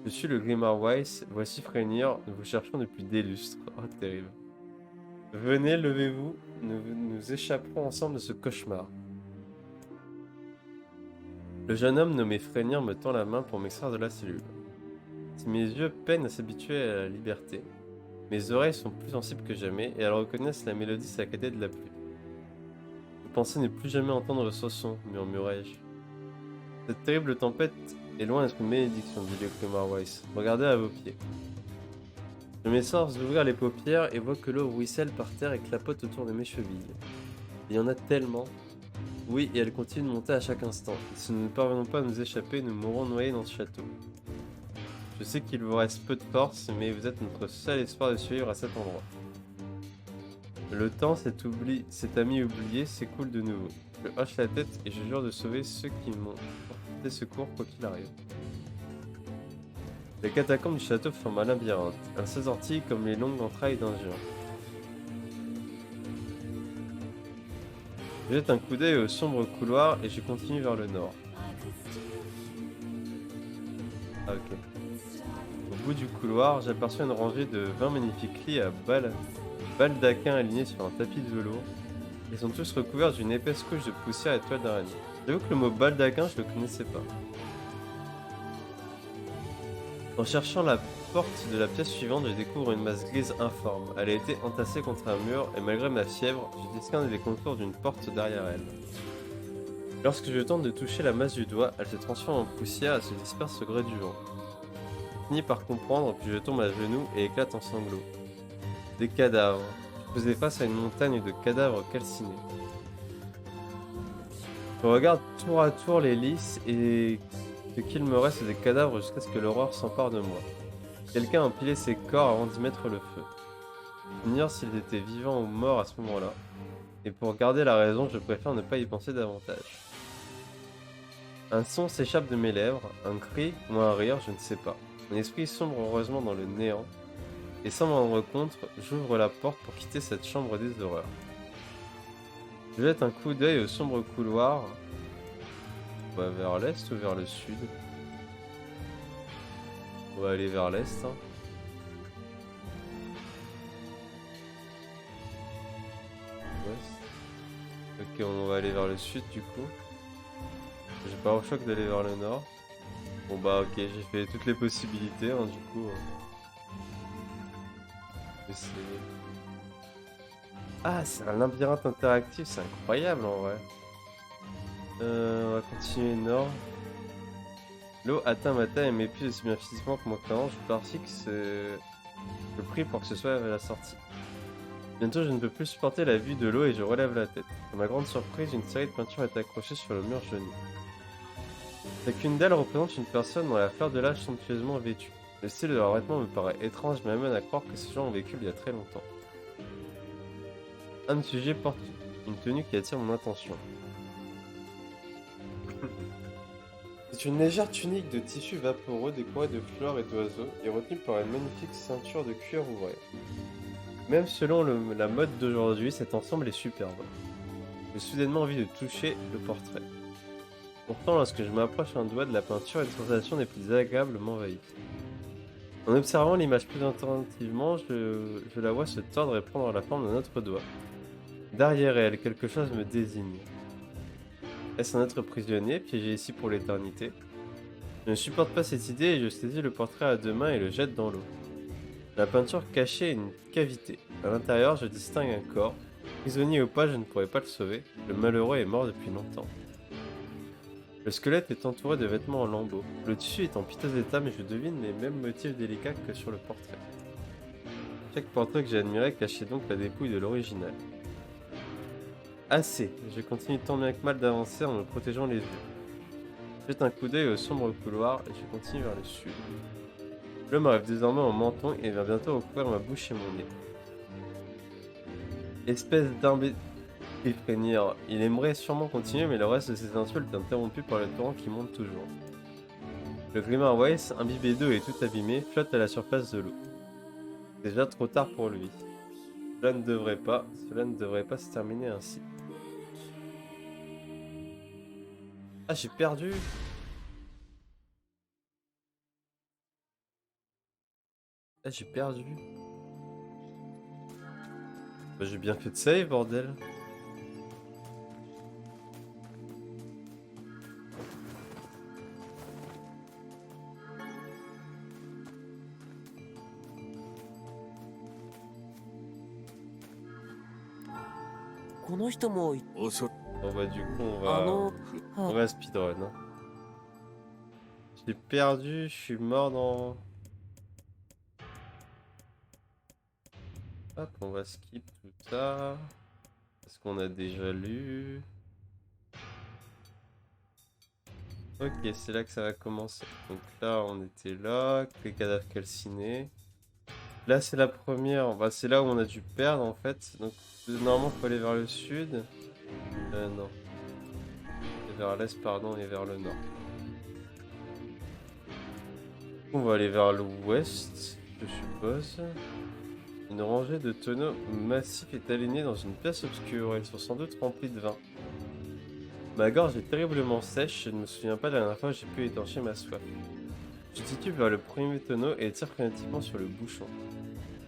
Je suis le Grimard Weiss, voici Freinir, nous vous cherchons depuis des lustres. Oh, terrible. Venez, levez-vous, nous échapperons ensemble de ce cauchemar. Le jeune homme nommé Freinir me tend la main pour m'extraire de la cellule. Si mes yeux peinent à s'habituer à la liberté, mes oreilles sont plus sensibles que jamais et elles reconnaissent la mélodie saccadée de la pluie. Je pensais ne plus jamais entendre ce son, murmurai-je. Cette terrible tempête est loin d'être une malédiction, dit le Clémar Weiss. Regardez à vos pieds. Je m'efforce d'ouvrir les paupières et vois que l'eau ruisselle par terre et clapote autour de mes chevilles. Il y en a tellement. Oui, et elle continue de monter à chaque instant. Si nous ne parvenons pas à nous échapper, nous mourrons noyés dans ce château. Je sais qu'il vous reste peu de force, mais vous êtes notre seul espoir de survivre à cet endroit. Le temps, cet ami oublié, s'écoule de nouveau. Je hoche la tête et je jure de sauver ceux qui m'ont porté secours quoi qu'il arrive. Les catacombes du château forment un labyrinthe, un seul ortie comme les longues entrailles d'un géant. Je jette un coup d'œil au sombre couloir et je continue vers le nord. Ah ok. Au bout du couloir, j'aperçois une rangée de 20 magnifiques lits à baldaquins alignés sur un tapis de velours. Ils sont tous recouverts d'une épaisse couche de poussière et de toile d'araignée. J'avoue que le mot baldaquin, je le connaissais pas. En cherchant la porte de la pièce suivante, je découvre une masse grise informe. Elle a été entassée contre un mur et malgré ma fièvre, je discerne les contours d'une porte derrière elle. Lorsque je tente de toucher la masse du doigt, elle se transforme en poussière et se disperse au gré du vent. Je finis par comprendre, puis je tombe à genoux et éclate en sanglots. Des cadavres. Je faisais face à une montagne de cadavres calcinés. Je regarde tour à tour les lys et ce qu'il me reste des cadavres jusqu'à ce que l'horreur s'empare de moi. Quelqu'un a empilé ses corps avant d'y mettre le feu. J'ignore s'ils étaient vivants ou morts à ce moment-là. Et pour garder la raison, je préfère ne pas y penser davantage. Un son s'échappe de mes lèvres, un cri ou un rire, je ne sais pas. Mon esprit sombre heureusement dans le néant. Et sans m'en rendre compte, j'ouvre la porte pour quitter cette chambre des horreurs. Je jette un coup d'œil au sombre couloir. On va vers l'est ou vers le sud? On va aller vers l'est. Hein. Ouest. Ok, on va aller vers le sud du coup. J'ai pas au choc d'aller vers le nord. Bon bah ok, j'ai fait toutes les possibilités hein, du coup. Ah, c'est un labyrinthe interactif, c'est incroyable en vrai. On va continuer nord. L'eau atteint ma taille et m'épuise aussi bien physiquement que mentalement. Je parie que je prie pour que ce soit la sortie. Bientôt, je ne peux plus supporter la vue de l'eau et je relève la tête. À ma grande surprise, une série de peintures est accrochée sur le mur jauni. Chacune d'elles représente une personne dans la fleur de l'âge somptueusement vêtue. Le style de leur vêtements me paraît étrange, mais m'amène à croire que ces gens ont vécu il y a très longtemps. Un sujet porte une tenue qui attire mon attention. C'est une légère tunique de tissu vaporeux décorée de fleurs et d'oiseaux et retenue par une magnifique ceinture de cuir ouvrée. Même selon la mode d'aujourd'hui, cet ensemble est superbe. J'ai soudainement envie de toucher le portrait. Pourtant, lorsque je m'approche un doigt de la peinture, une sensation des plus agréables m'envahit. En observant l'image plus attentivement, je la vois se tordre et prendre la forme d'un autre doigt. Derrière elle, quelque chose me désigne. Est-ce un être prisonnier, piégé ici pour l'éternité? Je ne supporte pas cette idée et je saisis le portrait à deux mains et le jette dans l'eau. La peinture cachait une cavité. À l'intérieur, je distingue un corps. Prisonnier ou pas, je ne pourrais pas le sauver. Le malheureux est mort depuis longtemps. Le squelette est entouré de vêtements en lambeaux. Le tissu est en piteux état, mais je devine les mêmes motifs délicats que sur le portrait. Chaque portrait que j'ai admiré cachait donc la dépouille de l'original. Assez, je continue tant bien que mal d'avancer en me protégeant les yeux. Je jette un coup d'œil au sombre couloir et je continue vers le sud. L'homme arrive désormais en menton et va bientôt recouvrir ma bouche et mon nez. Espèce d'imbécile. Frémir. Il aimerait sûrement continuer, mais le reste de ses insultes est interrompu par le torrent qui monte toujours. Le Glimmer Weiss, imbibé d'eau et tout abîmé, flotte à la surface de l'eau. C'est déjà trop tard pour lui. Cela ne devrait pas se terminer ainsi. Ah, j'ai perdu! Ah, j'ai perdu. Bah, j'ai bien fait de save, bordel. Oh, ça... Bon bah du coup Ah on va speedrun. Hein. J'ai perdu, je suis mort dans... Hop, on va skip tout ça. Parce qu'on a déjà lu. Ok, c'est là que ça va commencer. Donc là, on était là, les cadavres calcinés. Là, c'est la première. Bah, c'est là où on a dû perdre en fait. Donc normalement, il faut aller vers le sud. Non. Et vers l'est, pardon, et vers le nord. On va aller vers l'ouest, je suppose. Une rangée de tonneaux massifs est alignée dans une pièce obscure. Ils sont sans doute remplis de vin. Ma gorge est terriblement sèche, je ne me souviens pas de la dernière fois que j'ai pu étancher ma soif. Je titube vers le premier tonneau et tire frénétiquement sur le bouchon.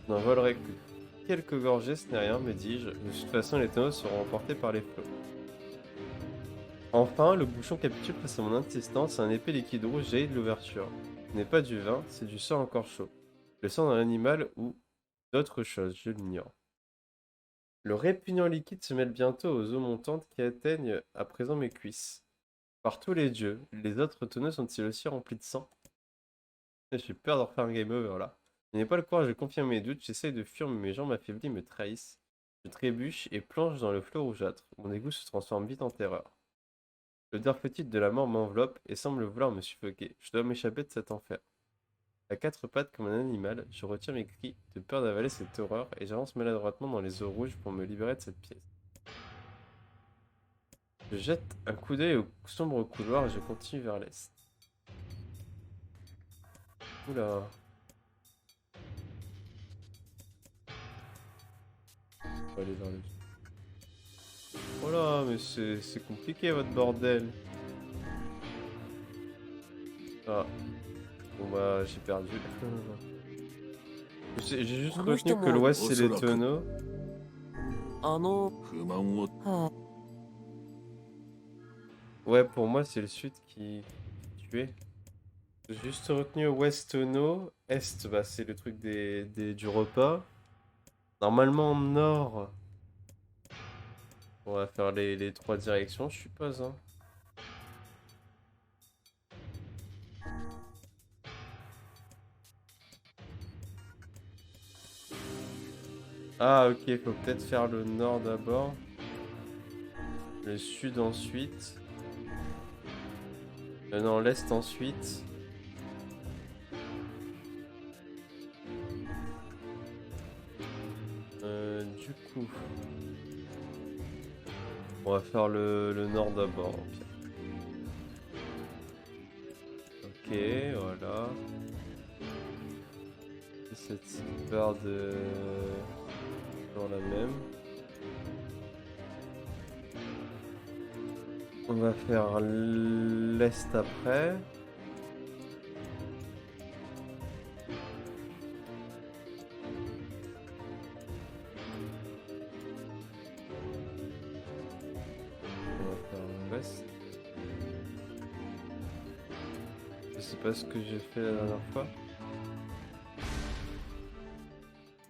Je n'en volerai que quelques gorgées, ce n'est rien, me dis-je. De toute façon, les tonneaux seront emportés par les flots. Enfin, le bouchon capitule face à mon insistance, un épais liquide rouge jaillit de l'ouverture. Ce n'est pas du vin, c'est du sang encore chaud. Le sang d'un animal ou d'autre chose, je l'ignore. Le répugnant liquide se mêle bientôt aux eaux montantes qui atteignent à présent mes cuisses. Par tous les dieux, les autres tonneaux sont-ils aussi remplis de sang? J'ai peur de refaire un game over là. Je n'ai pas le courage de confirmer mes doutes, j'essaye de fuir mais mes jambes affaiblies me trahissent. Je trébuche et plonge dans le flot rougeâtre. Mon dégoût se transforme vite en terreur. L'odeur fétide de la mort m'enveloppe et semble vouloir me suffoquer. Je dois m'échapper de cet enfer. À quatre pattes comme un animal, je retiens mes cris de peur d'avaler cette horreur et j'avance maladroitement dans les eaux rouges pour me libérer de cette pièce. Je jette un coup d'œil au sombre couloir et je continue vers l'est. Oula. On va aller vers le... Oh là, mais c'est compliqué votre bordel. Ah. Bon bah j'ai perdu. J'ai juste retenu que l'ouest c'est les tonneaux. 不満を Ouais, pour moi c'est le sud qui tuait. J'ai juste retenu ouest tonneaux. Est bah c'est le truc du repas. Normalement nord. On va faire les trois directions je suppose hein. Ah ok, faut peut-être faire le nord d'abord. Le sud ensuite. Non, l'est ensuite. Du coup... On va faire le nord d'abord. Ok, voilà. Et cette histoire de... Dans la même. On va faire l'est après. On va faire l'ouest. Je sais pas ce que j'ai fait la dernière fois.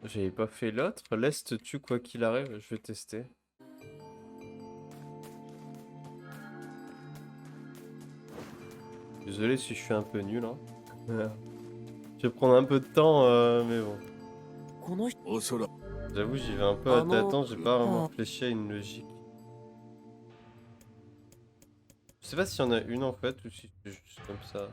J'avais pas fait l'autre. L'est tue quoi qu'il arrive, je vais tester. Désolé si je suis un peu nul hein. Je vais prendre un peu de temps mais bon. この人 おそら J'avoue j'y vais un peu à tâtons, j'ai pas vraiment réfléchi à une logique. Je sais pas s'il y en a une en fait ou si c'est juste comme ça.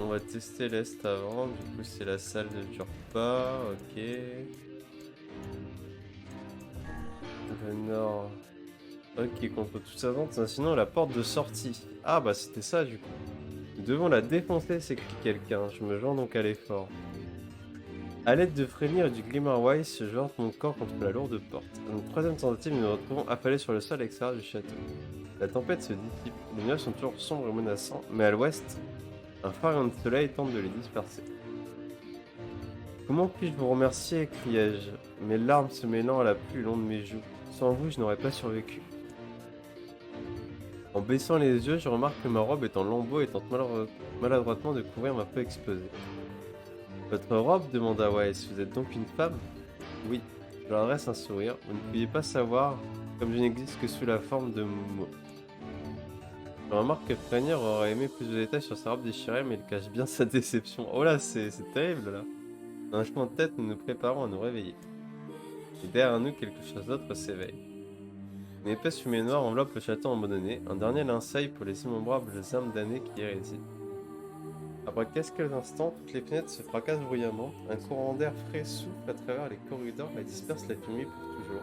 On va tester l'est avant, du coup c'est la salle du repas, ok. Le nord. Ok, contre toute attente, sinon la porte de sortie. Ah bah c'était ça du coup. Nous devons la défoncer, s'écrie quelqu'un, je me joins donc à l'effort. A l'aide de Frémir et du Glimmerwise, je heurte mon corps contre la lourde porte. À notre troisième tentative, nous nous retrouvons affalés sur le sol extérieur du château. La tempête se dissipe, les nuages sont toujours sombres et menaçants, mais à l'ouest, un phare de soleil tente de les disperser. Comment puis-je vous remercier? Criai-je, mes larmes se mêlant à la pluie le long de mes joues. Sans vous, je n'aurais pas survécu. En baissant les yeux, je remarque que ma robe est en lambeaux et tente maladroitement de couvrir ma peau exposée. Votre robe? Demanda Weiss. Vous êtes donc une femme? Oui. Je leur adresse un sourire. Vous ne pouviez pas savoir, comme je n'existe que sous la forme de mots. Je remarque que Frenier aurait aimé plus de détails sur sa robe déchirée, mais il cache bien sa déception. Oh là, c'est terrible là. D'un hochement de tête, nous nous préparons à nous réveiller. Et derrière nous, quelque chose d'autre s'éveille. Une épaisse fumée noire enveloppe le château abandonné, un dernier linceul pour les innombrables âmes damnées qui y résident. Après quelques instants, toutes les fenêtres se fracassent bruyamment, un courant d'air frais souffle à travers les corridors et disperse la fumée pour toujours.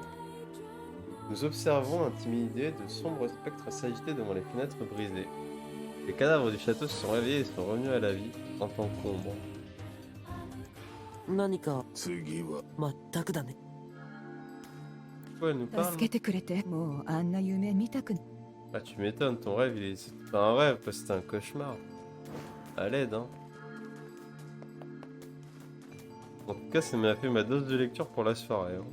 Nous observons, intimidés, de sombres spectres s'agiter devant les fenêtres brisées. Les cadavres du château se sont réveillés et sont revenus à la vie, en tant qu'ombre. 何か次はまったくだね。 Pourquoi elle nous parle? 助けてくれてもうあんな夢見たく Ah, tu m'étonnes, ton rêve, c'est pas un rêve, parce que c'était un cauchemar. À l'aide, hein. En tout cas, ça m'a fait ma dose de lecture pour la soirée. Hein.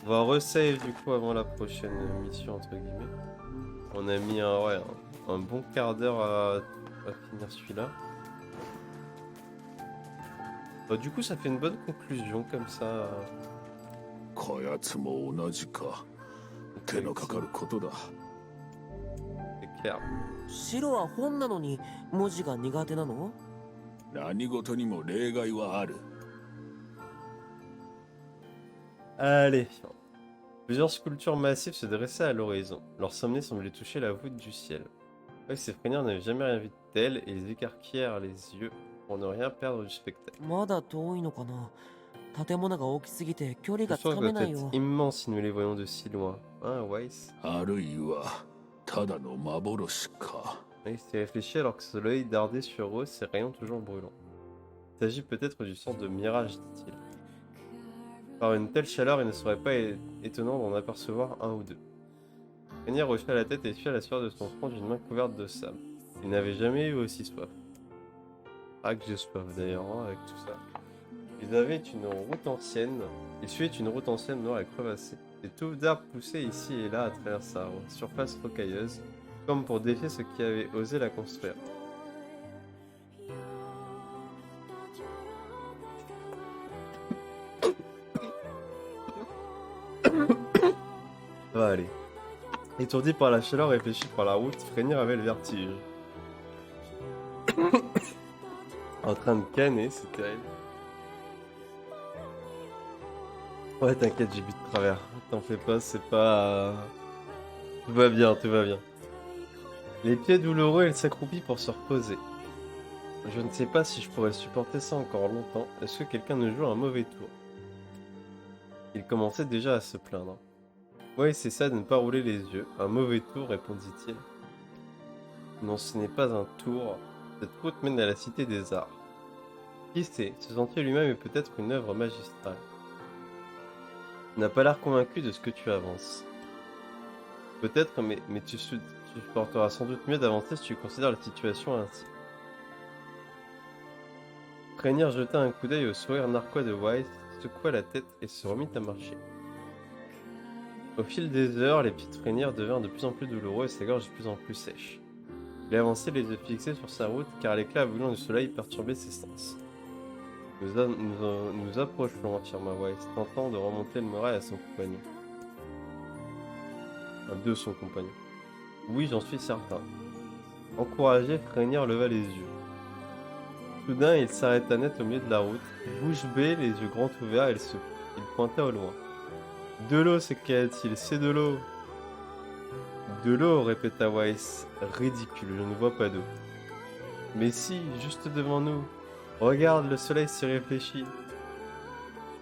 On va resave du coup avant la prochaine mission, entre guillemets. On a mis un bon quart d'heure à finir celui-là. Bah, du coup, ça fait une bonne conclusion comme ça. こやつも同じか。手のかかることだ。 C'est clair. 白は本なのに文字が苦手なの？何事にも例外はある。 Allez. Plusieurs sculptures massives se dressaient à l'horizon. Leur sommet semblait toucher la voûte du ciel. Oui, ces frayeurs n'avaient jamais rien vu de tel et ils écarquillèrent les yeux pour ne rien perdre du spectacle. まだ遠いのかな。建物が大きすぎて距離 Le がつ soir かめ doit ないよ être。immense si nous les voyons de si loin. Hein, Weiss? あるいはただの幻か。 Il s'est réfléchi alors que le soleil dardait sur eux, ses rayons toujours brûlants. Il s'agit peut-être d'une sorte de mirage, dit-il. Par une telle chaleur, il ne serait pas étonnant d'en apercevoir un ou deux. Régnier hocha la tête et essuya la sueur de son front d'une main couverte de sable. Il n'avait jamais eu aussi soif. Ah que j'ai soif d'ailleurs, hein, avec tout ça. Ils avaient une route ancienne, ils suivaient une route ancienne noire et crevassée. Des touffes d'arbres poussaient ici et là à travers sa surface rocailleuse, comme pour défier ceux qui avaient osé la construire. Ça va aller. Étourdi par la chaleur et réfléchi par la route, Frenier avait le vertige. En train de canner, c'est terrible. Ouais, t'inquiète, j'ai bu de travers. T'en fais pas, c'est pas... Tout va bien, tout va bien. Les pieds douloureux, elle s'accroupit pour se reposer. Je ne sais pas si je pourrais supporter ça encore longtemps. Est-ce que quelqu'un nous joue un mauvais tour? Il commençait déjà à se plaindre. Oui, c'est ça de ne pas rouler les yeux. Un mauvais tour, répondit-il. Non, ce n'est pas un tour. Cette route mène à la cité des arts. Qui sait, ce sentier lui-même est peut-être une œuvre magistrale. Tu n'as pas l'air convaincu de ce que tu avances. Peut-être, mais tu supporteras sans doute mieux d'avancer si tu considères la situation ainsi. Frenier jeta un coup d'œil au sourire narquois de Weiss, secoua la tête et se remit à marcher. Au fil des heures, les pieds de Frenier devinrent de plus en plus douloureux et sa gorge de plus en plus sèche. Il avançait les yeux fixés sur sa route car l'éclat brûlant du soleil perturbait ses sens. Nous approchons, affirma Weiss, tentant de remonter le moral à son compagnon. De son compagnon. Oui, j'en suis certain. Encouragé, Frenier leva les yeux. Soudain, il s'arrêta net au milieu de la route, bouche bée, les yeux grands ouverts, il pointa au loin. De l'eau, s'écria-t-il, c'est de l'eau. De l'eau, répéta Weiss. Ridicule, je ne vois pas d'eau. Mais si, juste devant nous. Regarde, le soleil s'y réfléchit.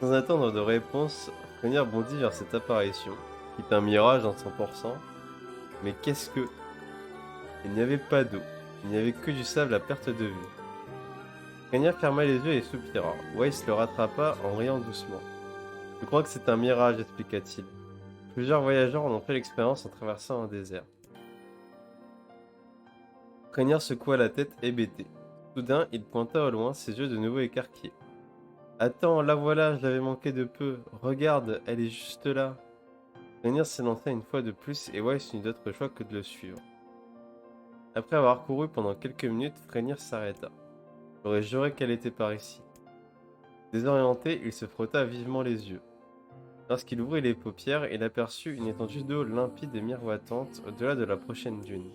Sans attendre de réponse, Frenier bondit vers cette apparition, qui est un mirage en 100%. Mais qu'est-ce que... Il n'y avait pas d'eau, il n'y avait que du sable à perte de vue. Frenier ferma les yeux et soupira. Weiss le rattrapa en riant doucement. Je crois que c'est un mirage, expliqua-t-il. Plusieurs voyageurs en ont fait l'expérience en traversant un désert. Frenier secoua la tête hébété. Soudain, il pointa au loin, ses yeux de nouveau écarquillés. Attends, la voilà, je l'avais manqué de peu. Regarde, elle est juste là. Frénir s'élança une fois de plus et Weiss n'eut d'autre choix que de le suivre. Après avoir couru pendant quelques minutes, Frénir s'arrêta. J'aurais juré qu'elle était par ici. Désorienté, il se frotta vivement les yeux. Lorsqu'il ouvrit les paupières, il aperçut une étendue d'eau limpide et miroitante au-delà de la prochaine dune.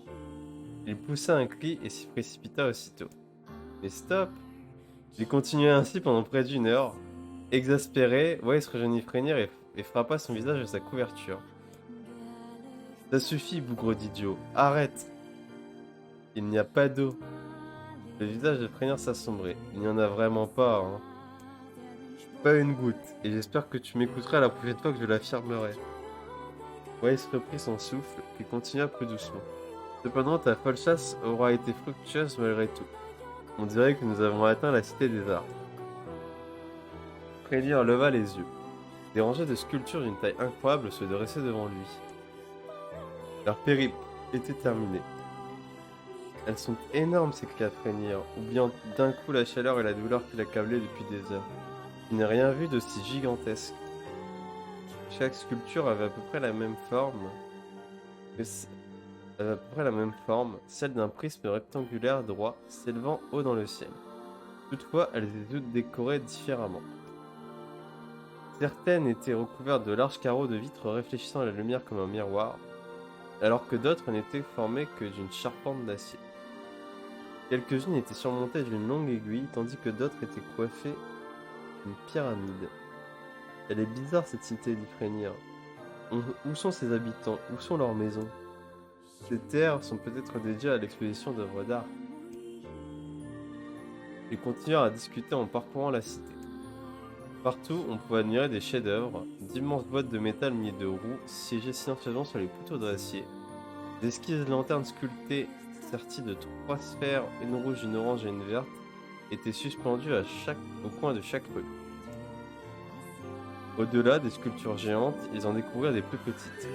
Il poussa un cri et s'y précipita aussitôt. Mais stop! Il continua ainsi pendant près d'une heure. Exaspéré, Weiss rejoignit Frénir et frappa son visage de sa couverture. Ça suffit, bougre d'idiot. Arrête! Il n'y a pas d'eau. Le visage de Frénir s'assombrit. Il n'y en a vraiment pas, hein. Pas une goutte, et j'espère que tu m'écouteras la prochaine fois que je l'affirmerai. Weiss reprit son souffle, puis continua plus doucement. Cependant, ta folle chasse aura été fructueuse malgré tout. On dirait que nous avons atteint la cité des arts. Frénir leva les yeux. Des rangées de sculptures d'une taille incroyable se dressaient devant lui. Leur périple était terminé. Elles sont énormes, s'écria Frénir, ou bien d'un coup la chaleur et la douleur qui l'accablaient depuis des heures. Je n'ai rien vu d'aussi gigantesque. Chaque sculpture avait à peu près la même forme. Celle d'un prisme rectangulaire droit s'élevant haut dans le ciel. Toutefois, elles étaient toutes décorées différemment. Certaines étaient recouvertes de larges carreaux de vitres réfléchissant à la lumière comme un miroir, alors que d'autres n'étaient formées que d'une charpente d'acier. Quelques-unes étaient surmontées d'une longue aiguille, tandis que d'autres étaient coiffées d'une pyramide. Elle est bizarre cette cité, dit Frénir. Où sont ses habitants? Où sont leurs maisons? Ces terres sont peut-être dédiées à l'exposition d'œuvres d'art. Ils continuèrent à discuter en parcourant la cité. Partout, on pouvait admirer des chefs-d'œuvre, d'immenses boîtes de métal munies de roues siégeaient silencieusement sur les poteaux d'acier, d'esquisses de lanternes sculptées serties de 3 sphères, une rouge, une orange et une verte, étaient suspendues au coin de chaque rue. Au-delà des sculptures géantes, ils en découvrirent des plus petites.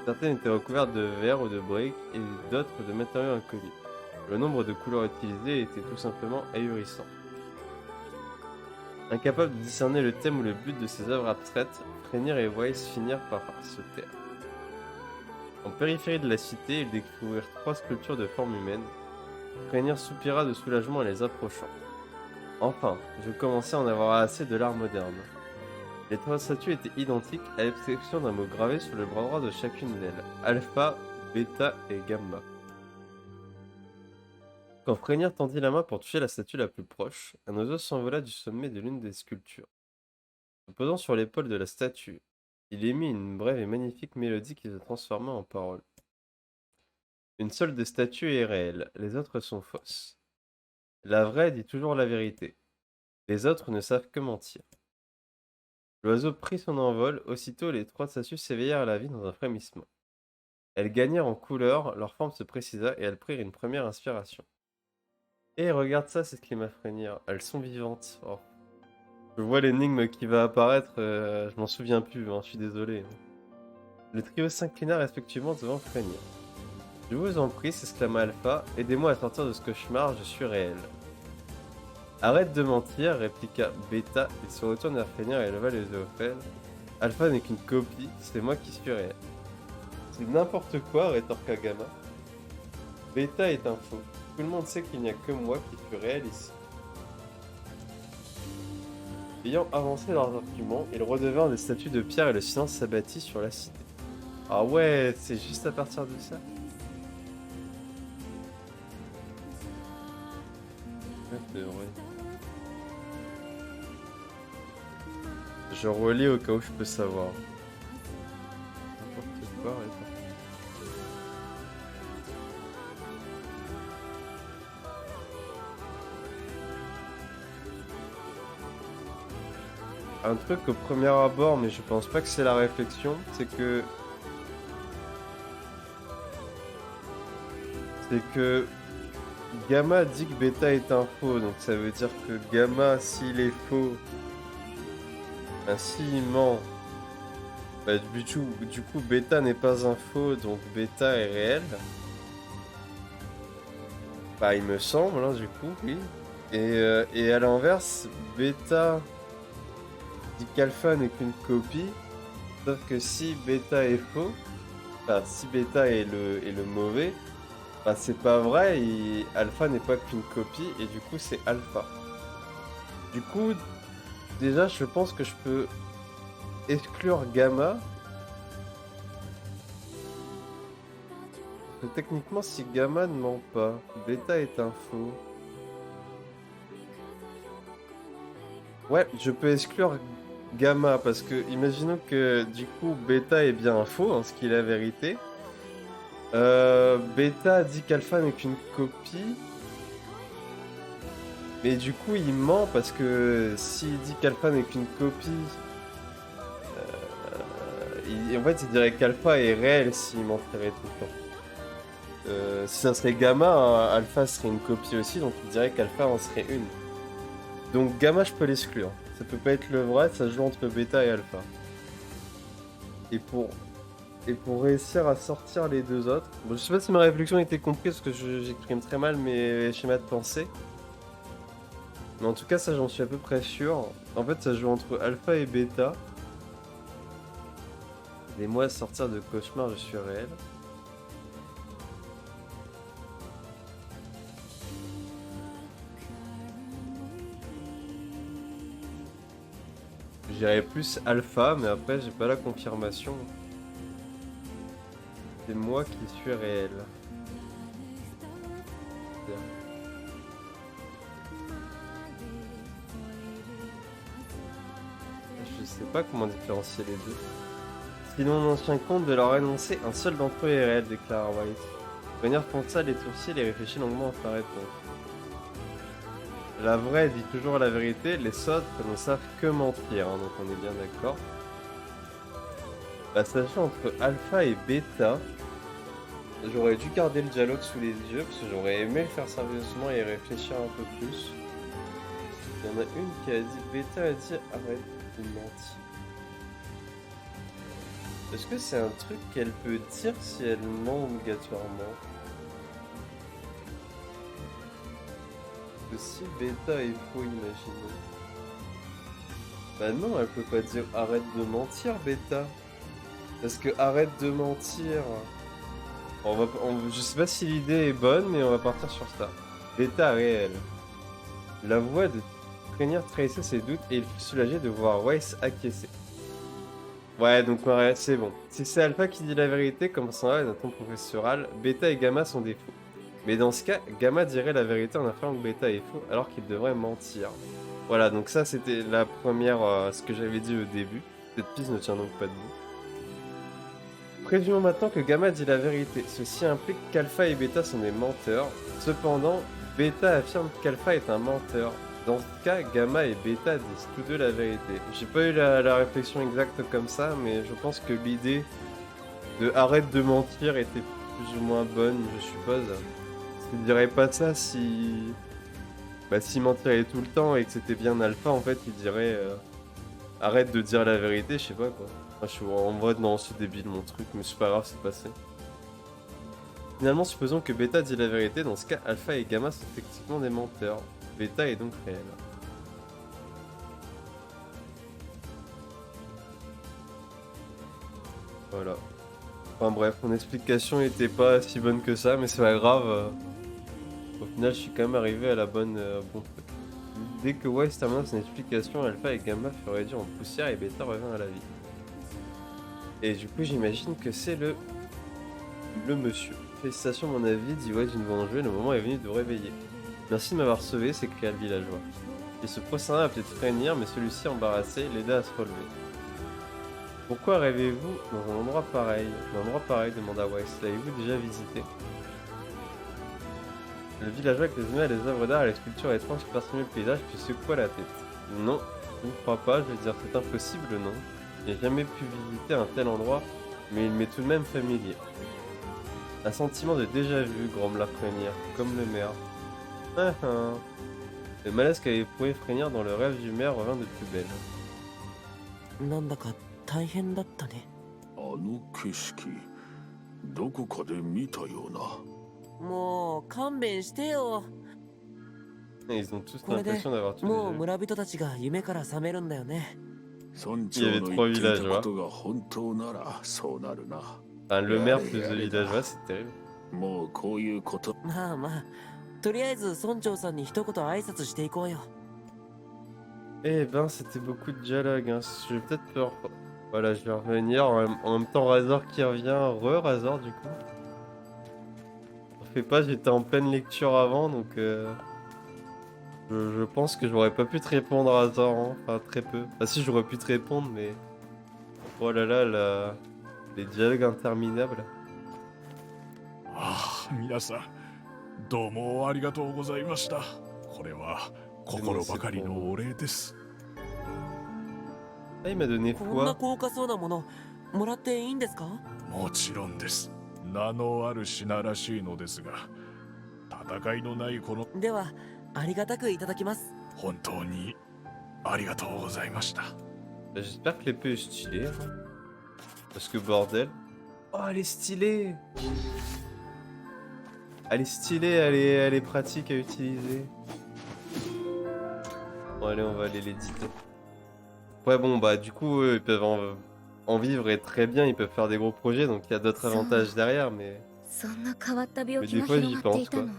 Certaines étaient recouvertes de verre ou de briques et d'autres de matériaux inconnus. Le nombre de couleurs utilisées était tout simplement ahurissant. Incapables de discerner le thème ou le but de ces œuvres abstraites, Frénir et Weiss finirent par se taire. En périphérie de la cité, ils découvrirent 3 sculptures de forme humaine. Frénir soupira de soulagement en les approchant. Enfin, je commençais à en avoir assez de l'art moderne. Les 3 statues étaient identiques, à l'exception d'un mot gravé sur le bras droit de chacune d'elles, alpha, bêta et gamma. Quand Frénir tendit la main pour toucher la statue la plus proche, un oiseau s'envola du sommet de l'une des sculptures. Se posant sur l'épaule de la statue, il émit une brève et magnifique mélodie qui se transforma en paroles. Une seule des statues est réelle, les autres sont fausses. La vraie dit toujours la vérité. Les autres ne savent que mentir. L'oiseau prit son envol, aussitôt les 3 statues s'éveillèrent à la vie dans un frémissement. Elles gagnèrent en couleur, leur forme se précisa et elles prirent une première inspiration. « Eh, regarde ça !» s'exclama Frénir. « Elles sont vivantes. Oh. Je vois l'énigme qui va apparaître, je m'en souviens plus, hein, je suis désolé. » Le trio s'inclina respectivement devant Frénir. « Je vous en prie, s'exclama Alpha, aidez-moi à sortir de ce cauchemar, je suis réel. » « Arrête de mentir, répliqua Beta, il se retourne vers Frénir et leva les yeux au ciel. Alpha n'est qu'une copie, c'est moi qui suis réel. C'est n'importe quoi, rétorqua Gamma. Beta est un faux. Tout le monde sait qu'il n'y a que moi qui suis réel ici. Ayant avancé leurs arguments, ils redevinrent des statues de pierre et le silence s'abattit sur la cité. Ah ouais, c'est juste à partir de ça. C'est vrai. Je relis au cas où je peux savoir. N'importe quoi, un truc au premier abord, mais je pense pas que c'est la réflexion, c'est que Gamma dit que Beta est un faux, donc ça veut dire que Gamma, s'il est faux, ben, s'il ment, bah, du coup Beta n'est pas un faux, donc Beta est réel. Bah, il me semble, hein, du coup, oui. Et à l'inverse, bêta dit qu'alpha n'est qu'une copie. Sauf que si bêta est faux, enfin, si bêta est le mauvais, bah, c'est pas vrai, alpha n'est pas qu'une copie, et du coup, c'est alpha. Du coup, déjà, je pense que je peux exclure gamma. Parce que techniquement, si gamma ne ment pas, bêta est un faux. Ouais, je peux exclure gamma parce que imaginons que du coup bêta est bien un faux, hein, ce qui est la vérité. Bêta dit qu'alpha n'est qu'une copie. Mais du coup il ment parce que s'il dit qu'alpha n'est qu'une copie, en fait il dirait qu'alpha est réel s'il mentirait tout le temps. Si ça serait gamma, hein, alpha serait une copie aussi, donc il dirait qu'alpha en serait une. Donc gamma je peux l'exclure. Ça peut pas être le vrai, ça se joue entre bêta et alpha. Et pour réussir à sortir les deux autres... Bon, je sais pas si ma réflexion a été comprise parce que j'exprime très mal mes schémas de pensée. Mais en tout cas ça j'en suis à peu près sûr. En fait ça se joue entre alpha et bêta. Aidez-moi à sortir de cauchemar, je suis réel. J'irais plus alpha, mais après j'ai pas la confirmation. C'est moi qui suis réel. Je sais pas comment différencier les deux. Sinon on en tient compte de leur énoncer, un seul d'entre eux est réel, déclare White. Venir fronça les sourcils et réfléchit longuement à sa réponse. La vraie dit toujours la vérité, les autres ne savent que mentir, hein, donc on est bien d'accord. Bah, sachant entre alpha et bêta, j'aurais dû garder le dialogue sous les yeux, parce que j'aurais aimé le faire sérieusement et réfléchir un peu plus. Il y en a une qui a dit, bêta a dit arrête de mentir. Est-ce que c'est un truc qu'elle peut dire si elle ment obligatoirement? Si bêta est faux, imaginons. Bah non, elle peut pas dire arrête de mentir, bêta. Parce que arrête de mentir. Je sais pas si l'idée est bonne, mais on va partir sur ça. Bêta réel. La voix de Frenier trahissait ses doutes et il fut soulagé de voir Weiss acquiescer. Ouais, donc c'est bon. Si c'est Alpha qui dit la vérité, comme ça est d'un ton professoral, Bêta et Gamma sont des faux. Mais dans ce cas, Gamma dirait la vérité en affirmant que Bêta est faux, alors qu'il devrait mentir. Voilà, donc ça c'était la première, ce que j'avais dit au début. Cette piste ne tient donc pas debout. Présuons maintenant que Gamma dit la vérité. Ceci implique qu'Alpha et Bêta sont des menteurs. Cependant, Bêta affirme qu'Alpha est un menteur. Dans ce cas, Gamma et Bêta disent tous deux la vérité. J'ai pas eu la réflexion exacte comme ça, mais je pense que l'idée de arrête de mentir était plus ou moins bonne, je suppose. Il dirait pas ça si... Bah s'il mentirait tout le temps et que c'était bien Alpha, en fait, il dirait arrête de dire la vérité, je sais pas quoi. Enfin, je suis en mode non, c'est débile mon truc, mais c'est pas grave, c'est passé. Finalement, supposons que Bêta dit la vérité, dans ce cas, Alpha et Gamma sont techniquement des menteurs. Bêta est donc réel. Voilà. Enfin bref, mon explication était pas si bonne que ça, mais c'est pas grave. Au final, je suis quand même arrivé à la bonne bon truc. Dès que Weiss termine son explication, Alpha et Gamma furent réduits en poussière et Bêta revint à la vie. Et du coup, j'imagine que c'est le monsieur. Félicitations, mon avis, dit Weiss d'une voix enjouée, le moment est venu de vous réveiller. Merci de m'avoir sauvé, s'écria le villageois. Il se prosterna à peut-être frémir, mais celui-ci, embarrassé, l'aida à se relever. Pourquoi rêvez-vous dans un endroit pareil? Un endroit pareil, demanda Weiss. L'avez-vous déjà visité? Le villageois avec les images, les œuvres d'art et les sculptures étranges qui parsemait le paysage puis secoua la tête. Non, je ne crois pas, je veux dire c'est impossible, non. Je n'ai jamais pu visiter un tel endroit, mais il m'est tout de même familier. Un sentiment de déjà-vu, grommela Frénir, comme le maire. Ah ah. Le malaise qu'avait éprouvé Frénir dans le rêve du maire revint de plus belle. なんだか大変だったね。あの景色どこかで見たような。もう勘弁してよ。 Ils ont tous これで l'impression d'avoir tous もう les 村人たちが夢から覚めるんだよね。村長の言っていたことが本当ならそうなるな。 Enfin, le maire plus le villageois, c'est terrible. もうこういうこと。まあまあ、とりあえず村長さんに一言挨拶していこうよ。 Eh ben, c'était beaucoup de dialogue, hein. Je vais peut-être peur. Voilà, je vais revenir. En même temps, Razor qui revient. Razor, du coup. T'en fais pas, j'étais en pleine lecture avant, donc... Je pense que j'aurais pas pu te répondre, Razor, hein. Enfin, très peu. Enfin, si, j'aurais pu te répondre, mais... Oh là là, les dialogues interminables. ああ、皆さん、どうもありがとうございました。これは心ばかりのお礼です。Ah, il m'a donné こんな foi. 高価そうなものもらっていいんですか？もちろんです。名のある品らしいのですが、戦いのないこのではありがたくいただきます。本当にありがとうございました。Bah, j'espère que l'épée est stylée, hein. Parce que bordel. Oh, elle est stylée! Elle est stylée, elle est pratique à utiliser. Bon, allez, on va aller l'éditer. Ouais, bon, bah, du coup, eux, ils peuvent en vivre et très bien, ils peuvent faire des gros projets, donc il y a d'autres avantages derrière, mais... そんな変わった病気 Mais が des fois, 広 j'y がってい pense, た quoi. の。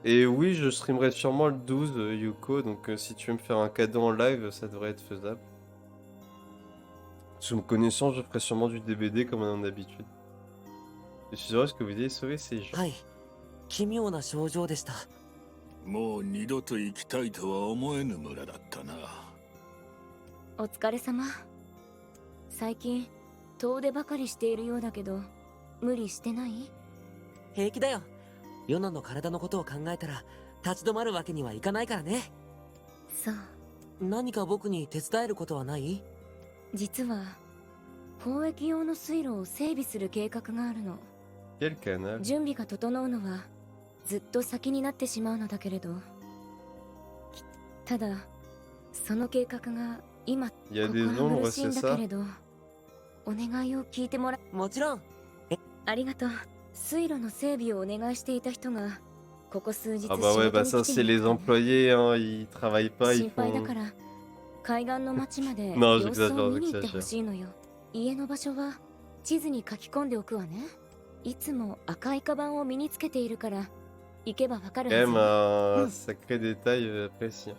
Et oui, je streamerai sûrement le 12, Yuko, donc si tu veux me faire un cadeau en live, ça devrait être faisable. Sous me connaissant, je ferai sûrement du DBD comme on en a d'habitude. Je suis heureux que vous ayez sauvé ces gens. はい、奇妙な症状でした。もう二度と行きたいとは思えぬ村だったな。お疲れ様。最近遠出ばかりしているようだけど無理してない？平気だよ。ヨナの体のことを考えたら立ち止まるわけにはいかないからね。そう。何か僕に手伝えることはない？実は交易用の水路を整備する計画があるの。 Quel canal? 準備が整うのはずっと先になってしまうのだけれど、ただその計画が今 Il y a des 心 ombres, 苦しいん c'est だ ça? けれど、お願いを聞いてもら。もちろん。ありがとう。水路の整備をお願いしていた人がここ数日 Ah bah ouais, bah ça c'est les employés, hein, ils travaillent pas, ils 心配だ font... から海岸の町まで Non, 様子を j'exagère, 見に行って j'exagère. ほしいのよ。家の場所は地図に書き込んでおくわね。いつも赤いカバンを身につけているから行けばわかる Quand は même ず。 un sacré détail apprécié.